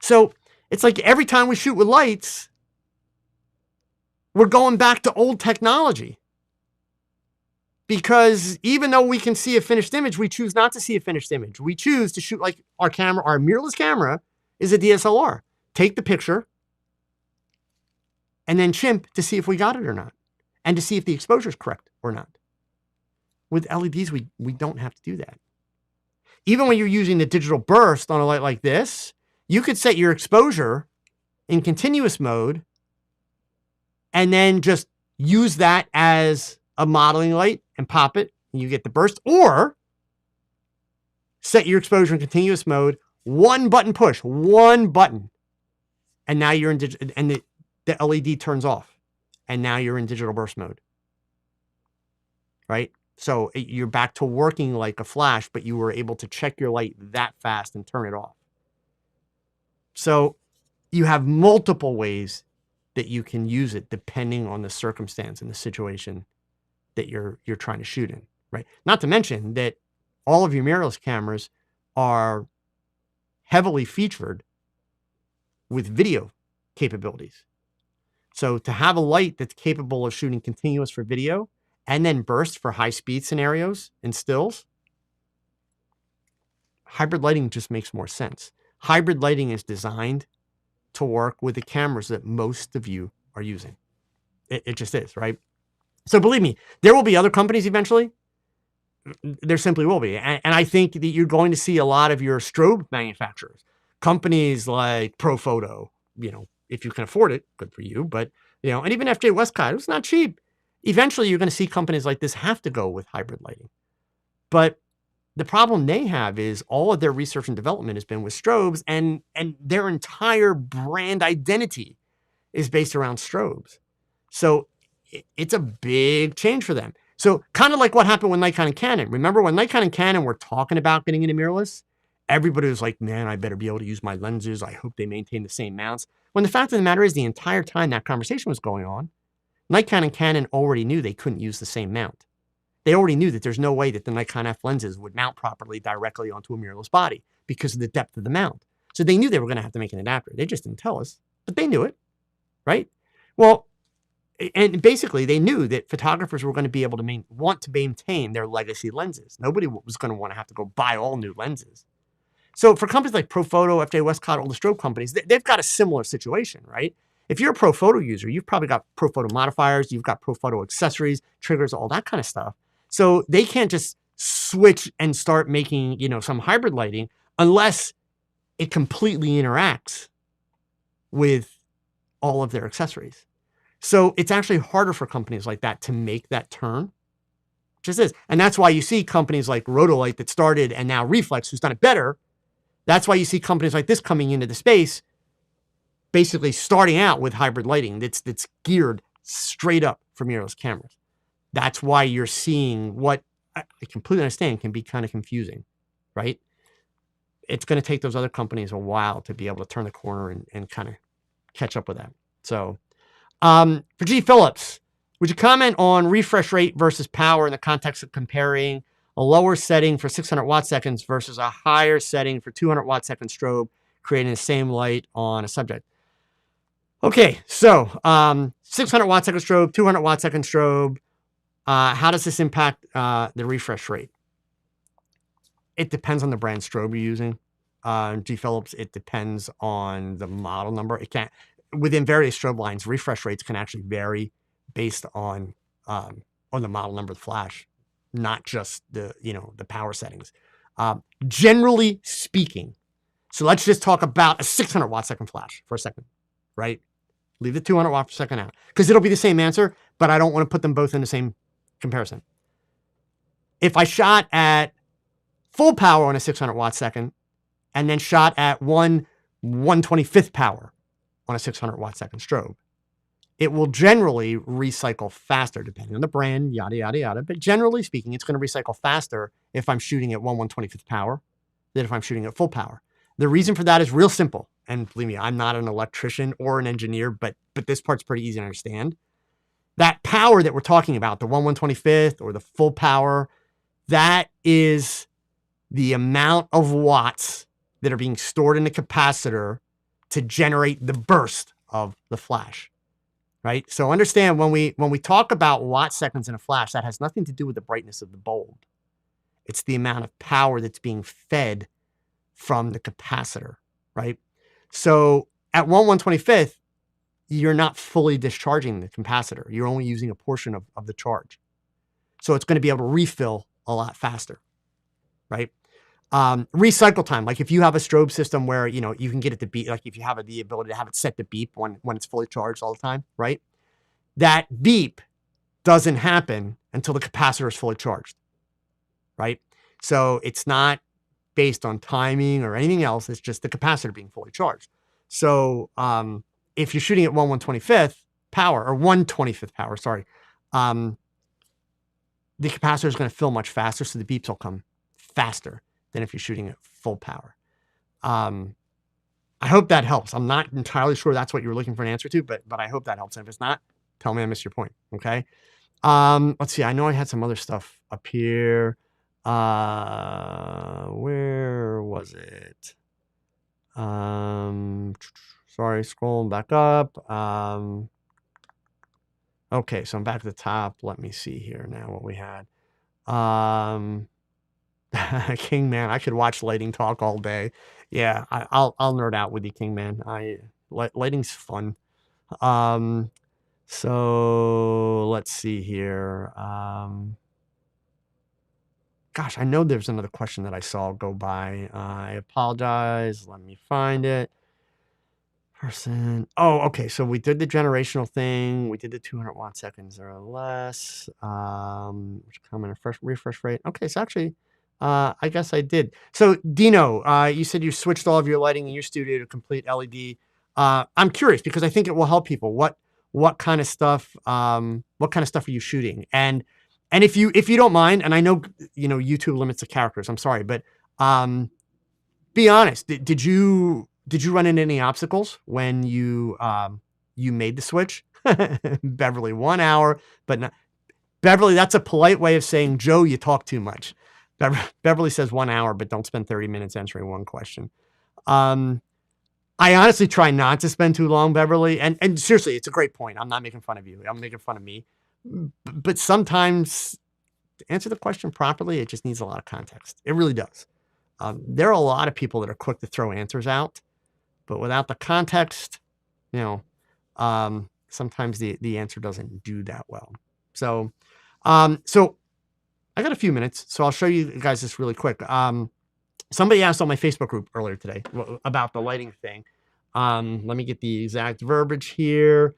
So it's like every time we shoot with lights, we're going back to old technology. Because even though we can see a finished image, we choose not to see a finished image. We choose to shoot like our camera, our mirrorless camera is a DSLR. Take the picture and then chimp to see if we got it or not, and to see if the exposure is correct or not. With LEDs, we don't have to do that. Even when you're using the digital burst on a light like this, you could set your exposure in continuous mode and then just use that as a modeling light and pop it and you get the burst, or set your exposure in continuous mode, one button push, one button, and now you're in digital, and the LED turns off and now you're in digital burst mode, right? So you're back to working like a flash, but you were able to check your light that fast and turn it off. So you have multiple ways that you can use it depending on the circumstance and the situation that you're trying to shoot in, right? Not to mention that all of your mirrorless cameras are heavily featured with video capabilities. So to have a light that's capable of shooting continuous for video and then burst for high speed scenarios and stills, hybrid lighting just makes more sense. Hybrid lighting is designed to work with the cameras that most of you are using. It just is, right? So believe me, there will be other companies eventually. There simply will be. And I think that you're going to see a lot of your strobe manufacturers, companies like Profoto, if you can afford it, good for you. But, and even FJ Westcott, it's not cheap. Eventually, you're going to see companies like this have to go with hybrid lighting. But the problem they have is all of their research and development has been with strobes, and their entire brand identity is based around strobes. So it's a big change for them. So kind of like what happened with Nikon and Canon. Remember when Nikon and Canon were talking about getting into mirrorless? Everybody was like, man, I better be able to use my lenses. I hope they maintain the same mounts. When the fact of the matter is, the entire time that conversation was going on, Nikon and Canon already knew they couldn't use the same mount. They already knew that there's no way that the Nikon F lenses would mount properly directly onto a mirrorless body because of the depth of the mount. So they knew they were going to have to make an adapter. They just didn't tell us, but they knew it, right? Well, and basically they knew that photographers were going to be able to want to maintain their legacy lenses. Nobody was going to want to have to go buy all new lenses. So for companies like Profoto, FJ Westcott, all the strobe companies, they've got a similar situation, right? If you're a Profoto user, you've probably got Profoto modifiers, you've got Profoto accessories, triggers, all that kind of stuff. So they can't just switch and start making, some hybrid lighting unless it completely interacts with all of their accessories. So it's actually harder for companies like that to make that turn. Just is. And that's why you see companies like Rotolite that started and now Reflex, who's done it better. That's why you see companies like this coming into the space, basically starting out with hybrid lighting that's geared straight up for mirrorless cameras. That's why you're seeing what I completely understand can be kind of confusing, right? It's going to take those other companies a while to be able to turn the corner and kind of catch up with that. So for G. Phillips, would you comment on refresh rate versus power in the context of comparing a lower setting for 600 watt seconds versus a higher setting for 200 watt second strobe, creating the same light on a subject? Okay, so 600 watt second strobe, 200 watt second strobe. How does this impact the refresh rate? It depends on the brand strobe you're using. G. Phillips, it depends on the model number. It can't. Within various strobe lines, refresh rates can actually vary based on the model number of the flash, not just the power settings. Generally speaking, so let's just talk about a 600 watt second flash for a second, right? Leave the 200 watt per second out because it'll be the same answer, but I don't want to put them both in the same comparison. If I shot at full power on a 600 watt second and then shot at 1/125th power on a 600 watt second strobe, it will generally recycle faster depending on the brand, yada, yada, yada. But generally speaking, it's going to recycle faster if I'm shooting at 1/125th power than if I'm shooting at full power. The reason for that is real simple. And believe me, I'm not an electrician or an engineer, but this part's pretty easy to understand. That power that we're talking about, the 1/125th or the full power, that is the amount of watts that are being stored in the capacitor to generate the burst of the flash, right? So understand when we talk about watt seconds in a flash, that has nothing to do with the brightness of the bulb. It's the amount of power that's being fed from the capacitor, right? So at 1/125th, you're not fully discharging the capacitor. You're only using a portion of the charge. So it's going to be able to refill a lot faster, right? Recycle time, like if you have a strobe system where, you know, you can get it to beep, like if you have the ability to have it set to beep when it's fully charged all the time, right? That beep doesn't happen until the capacitor is fully charged, right? So it's not based on timing or anything else. It's just the capacitor being fully charged. So if you're shooting at 1/125th power or 1/25th power, sorry, the capacitor is going to fill much faster. So the beeps will come faster than if you're shooting at full power. I hope that helps. I'm not entirely sure that's what you were looking for an answer to, but I hope that helps. And if it's not, tell me I missed your point. Okay. Let's see. I know I had some other stuff up here. Where was it? Sorry, scrolling back up. Okay, so I'm back at the top. Let me see here now what we had. King Man, I could watch lighting talk all day. Yeah, I'll nerd out with you, King Man. Lighting's fun. So let's see here. Gosh, I know there's another question that I saw go by. I apologize. Let me find it. Person. Oh, okay. So we did the generational thing. We did the 200 watt seconds or less. Which comment refresh rate. Okay, so actually, I guess I did. So Dino, you said you switched all of your lighting in your studio to complete LED. I'm curious because I think it will help people. What kind of stuff? What kind of stuff are you shooting? And if you don't mind, and I know YouTube limits the characters. I'm sorry, but be honest. Did you run into any obstacles when you made the switch? Beverly, 1 hour, but not, Beverly, that's a polite way of saying, Joe, you talk too much. Beverly says 1 hour, but don't spend 30 minutes answering one question. I honestly try not to spend too long, Beverly. And seriously, it's a great point. I'm not making fun of you. I'm making fun of me. But sometimes to answer the question properly, it just needs a lot of context. It really does. There are a lot of people that are quick to throw answers out, but without the context, sometimes the answer doesn't do that well. So I got a few minutes, so I'll show you guys this really quick. Somebody asked on my Facebook group earlier today about the lighting thing. Let me get the exact verbiage here.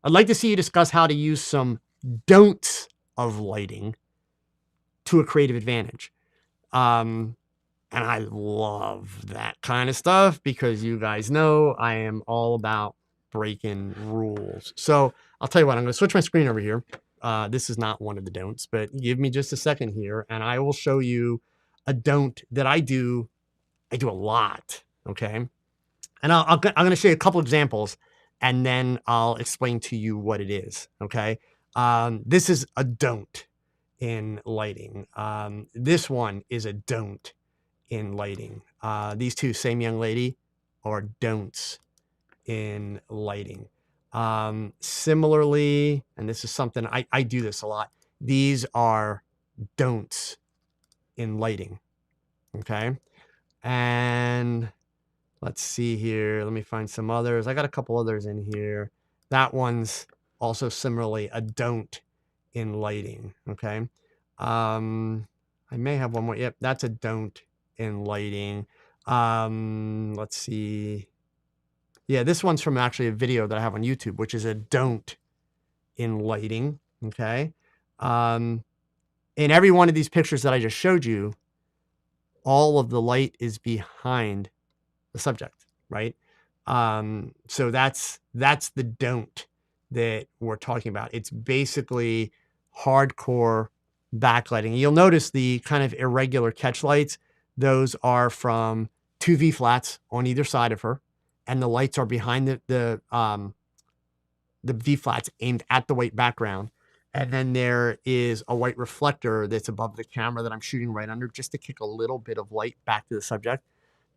I'd like to see you discuss how to use some don'ts of lighting to a creative advantage. And I love that kind of stuff because you guys know I am all about breaking rules. So I'll tell you what, I'm going to switch my screen over here. This is not one of the don'ts, but give me just a second here and I will show you a don't that I do. I do a lot. Okay. And I'm going to show you a couple examples and then I'll explain to you what it is. Okay. This is a don't in lighting. This one is a don't in lighting. These two, same young lady, are don'ts in lighting. Similarly, and this is something I do this a lot, these are don'ts in lighting. Okay. And let's see here. Let me find some others. I got a couple others in here. That one's also similarly a don't in lighting. Okay. I may have one more. Yep. That's a don't in lighting. Let's see. Yeah, this one's from actually a video that I have on YouTube, which is a don't in lighting. Okay. In every one of these pictures that I just showed you, all of the light is behind the subject, right? So that's the don't that we're talking about. It's basically hardcore backlighting. You'll notice the kind of irregular catch lights. Those are from two V flats on either side of her, and the lights are behind the V flats aimed at the white background. And then there is a white reflector that's above the camera that I'm shooting right under just to kick a little bit of light back to the subject.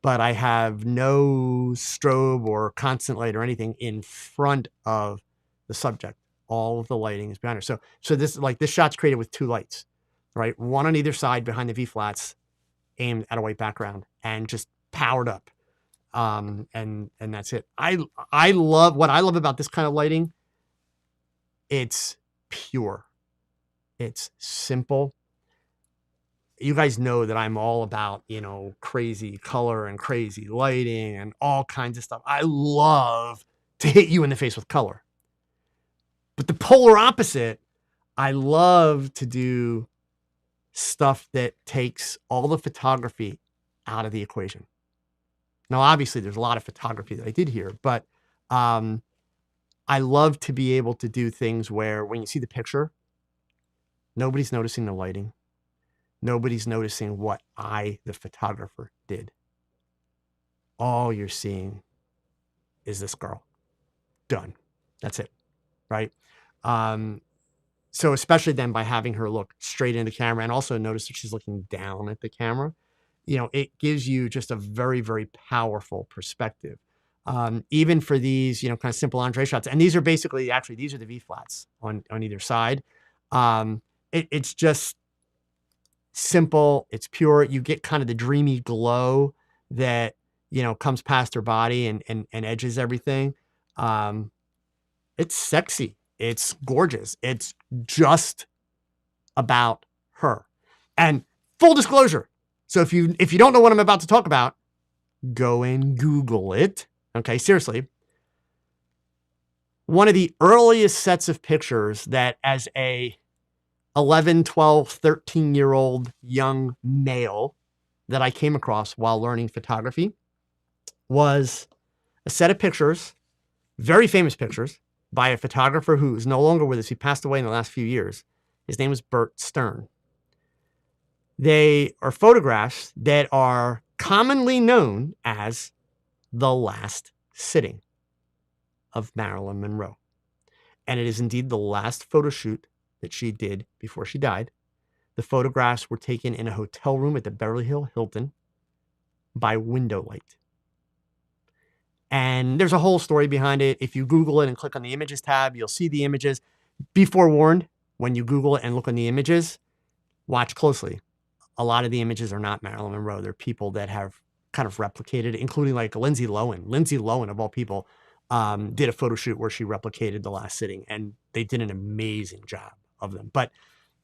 But I have no strobe or constant light or anything in front of the subject. All of the lighting is behind her. So this shot's created with 2 lights, right? One on either side behind the V flats, aimed at a white background and just powered up. And that's it. I love what I love about this kind of lighting. It's pure. It's simple. You guys know that I'm all about, crazy color and crazy lighting and all kinds of stuff. I love to hit you in the face with color. But the polar opposite, I love to do stuff that takes all the photography out of the equation. Now, obviously, there's a lot of photography that I did here, but I love to be able to do things where when you see the picture, nobody's noticing the lighting. Nobody's noticing what I, the photographer, did. All you're seeing is this girl. Done. That's it, right? So especially then by having her look straight into the camera and also notice that she's looking down at the camera, it gives you just a very, very powerful perspective. Even for these, kind of simple entree shots. And these are basically, actually, these are the V flats on either side. It's just simple. It's pure. You get kind of the dreamy glow that, comes past her body and edges everything. It's sexy. It's gorgeous. It's just about her. And full disclosure. So if you don't know what I'm about to talk about, go and Google it. Okay, seriously. One of the earliest sets of pictures that as a 11, 12, 13-year-old young male that I came across while learning photography was a set of pictures, very famous pictures, by a photographer who is no longer with us. He passed away in the last few years. His name is Bert Stern. They are photographs that are commonly known as the last sitting of Marilyn Monroe. And it is indeed the last photo shoot that she did before she died. The photographs were taken in a hotel room at the Beverly Hills Hilton by window light. And there's a whole story behind it. If you Google it and click on the images tab, you'll see the images. Be forewarned, when you Google it and look on the images, watch closely. A lot of the images are not Marilyn Monroe. They're people that have kind of replicated, including like Lindsay Lohan. Lindsay Lohan, of all people, did a photo shoot where she replicated the last sitting, and they did an amazing job of them. But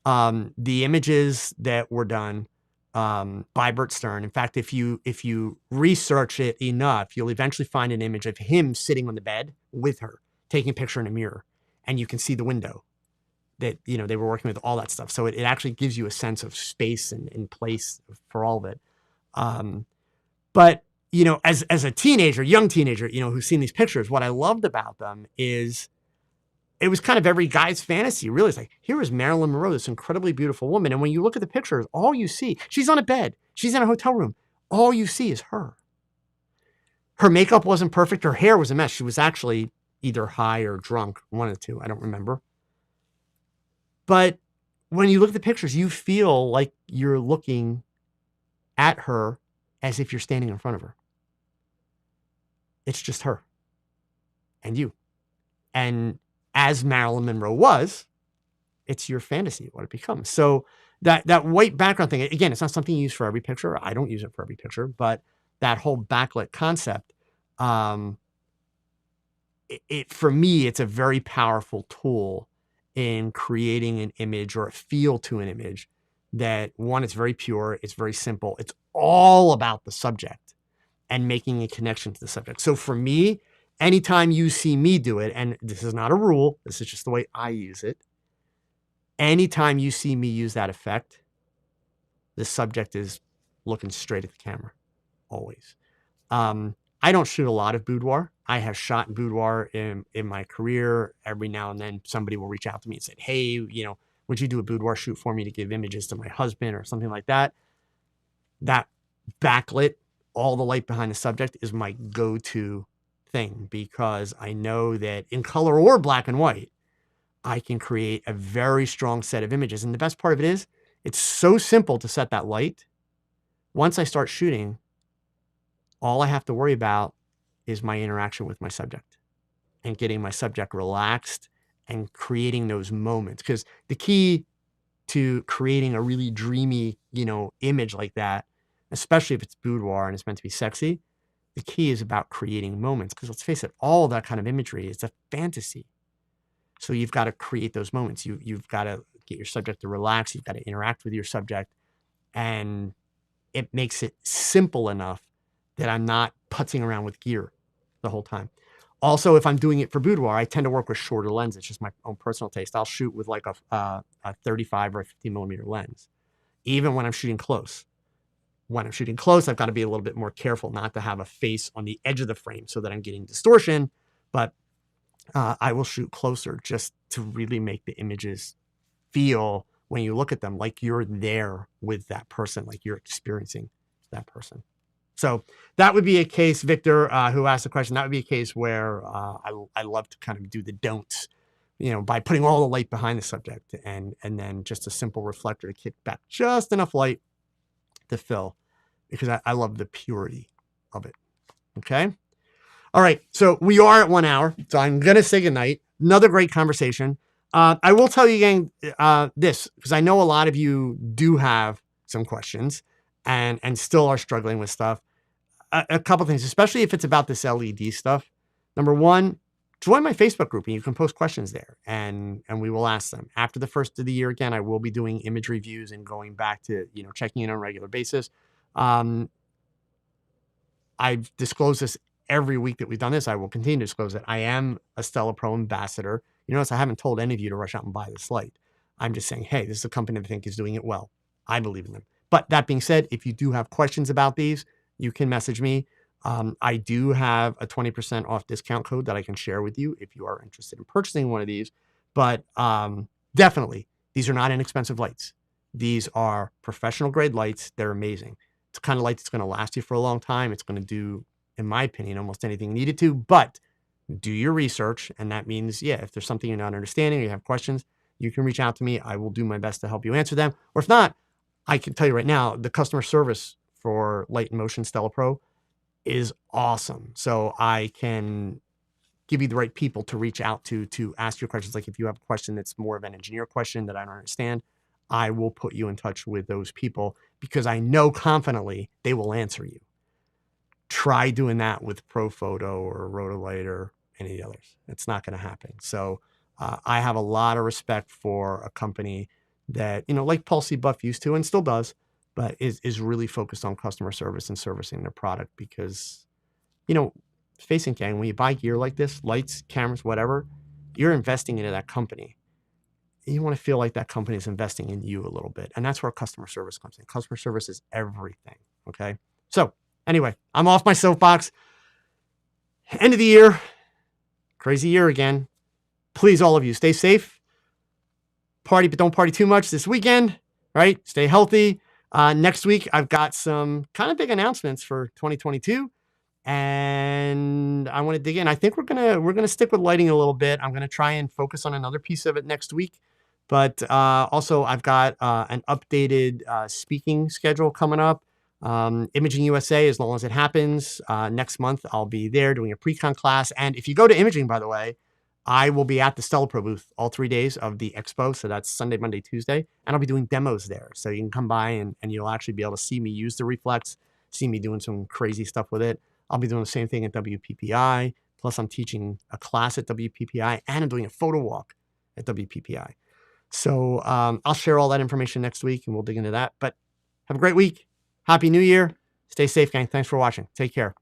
the images that were done by Bert Stern, in fact, if you research it enough, you'll eventually find an image of him sitting on the bed with her, taking a picture in a mirror, and you can see the window that, they were working with, all that stuff. So it actually gives you a sense of space and place for all of it. But, as a teenager, young teenager, who's seen these pictures, what I loved about them is it was kind of every guy's fantasy, really. It's like, here is Marilyn Monroe, this incredibly beautiful woman. And when you look at the pictures, all you see, she's on a bed, she's in a hotel room. All you see is her. Her makeup wasn't perfect. Her hair was a mess. She was actually either high or drunk, one of the two. I don't remember. But when you look at the pictures, you feel like you're looking at her as if you're standing in front of her. It's just her and you. And as Marilyn Monroe was, it's your fantasy, what it becomes. So that white background thing, again, it's not something you use for every picture. I don't use it for every picture, but that whole backlit concept, for me, it's a very powerful tool in creating an image or a feel to an image that, one, it's very pure, it's very simple, it's all about the subject and making a connection to the subject. So for me, anytime you see me do it, and this is not a rule, this is just the way I use it, anytime you see me use that effect, the subject is looking straight at the camera, always. I don't shoot a lot of boudoir. I have shot in boudoir in my career. Every now and then somebody will reach out to me and say, hey, would you do a boudoir shoot for me to give images to my husband or something like that? That backlit, all the light behind the subject is my go-to thing, because I know that in color or black and white, I can create a very strong set of images. And the best part of it is, it's so simple to set that light. Once I start shooting, all I have to worry about is my interaction with my subject and getting my subject relaxed and creating those moments. Because the key to creating a really dreamy, image like that, especially if it's boudoir and it's meant to be sexy, the key is about creating moments. Because let's face it, all that kind of imagery is a fantasy. So you've got to create those moments. You've got to get your subject to relax. You've got to interact with your subject. And it makes it simple enough that I'm not putzing around with gear the whole time. Also, if I'm doing it for boudoir, I tend to work with shorter lenses, just my own personal taste. I'll shoot with like a 35 or a 50 millimeter lens, even when I'm shooting close. When I'm shooting close, I've got to be a little bit more careful not to have a face on the edge of the frame so that I'm getting distortion, but I will shoot closer just to really make the images feel, when you look at them, like you're there with that person, like you're experiencing that person. So that would be a case, Victor, who asked the question, that would be a case where I love to kind of do the don'ts, by putting all the light behind the subject and then just a simple reflector to kick back just enough light to fill, because I love the purity of it. Okay. All right. So we are at 1 hour. So I'm going to say goodnight. Another great conversation. I will tell you again this, because I know a lot of you do have some questions and still are struggling with stuff. A couple things, especially if it's about this LED stuff. Number one, join my Facebook group and you can post questions there and we will ask them. After the first of the year, again, I will be doing image reviews and going back to, checking in on a regular basis. I've disclosed this every week that we've done this. I will continue to disclose it. I am a Stella Pro ambassador. You notice I haven't told any of you to rush out and buy this light. I'm just saying, hey, this is a company that I think is doing it well. I believe in them. But that being said, if you do have questions about these, you can message me. I do have a 20% off discount code that I can share with you if you are interested in purchasing one of these. But definitely, these are not inexpensive lights. These are professional grade lights. They're amazing. It's the kind of light that's going to last you for a long time. It's going to do, in my opinion, almost anything needed to. But do your research. And that means, if there's something you're not understanding or you have questions, you can reach out to me. I will do my best to help you answer them. Or if not, I can tell you right now, the customer service for Light and Motion Stella Pro is awesome. So I can give you the right people to reach out to ask your questions. Like if you have a question that's more of an engineer question that I don't understand, I will put you in touch with those people because I know confidently they will answer you. Try doing that with Profoto or Rotolight or any of the others. It's not going to happen. So I have a lot of respect for a company that, like Pulse Buff used to and still does, but is really focused on customer service and servicing their product because, facing gang, when you buy gear like this, lights, cameras, whatever, you're investing into that company. You want to feel like that company is investing in you a little bit. And that's where customer service comes in. Customer service is everything. Okay. So anyway, I'm off my soapbox. End of the year. Crazy year again. Please, all of you, stay safe. Party, but don't party too much this weekend, right? Stay healthy. Next week, I've got some kind of big announcements for 2022. And I want to dig in. I think we're gonna stick with lighting a little bit. I'm gonna try and focus on another piece of it next week. But also, I've got an updated speaking schedule coming up. Imaging USA, as long as it happens. Next month, I'll be there doing a pre-con class. And if you go to imaging, by the way, I will be at the Stella Pro booth all 3 days of the expo. So that's Sunday, Monday, Tuesday. And I'll be doing demos there. So you can come by and you'll actually be able to see me use the reflex, see me doing some crazy stuff with it. I'll be doing the same thing at WPPI. Plus, I'm teaching a class at WPPI and I'm doing a photo walk at WPPI. So I'll share all that information next week and we'll dig into that. But have a great week. Happy New Year. Stay safe, gang. Thanks for watching. Take care.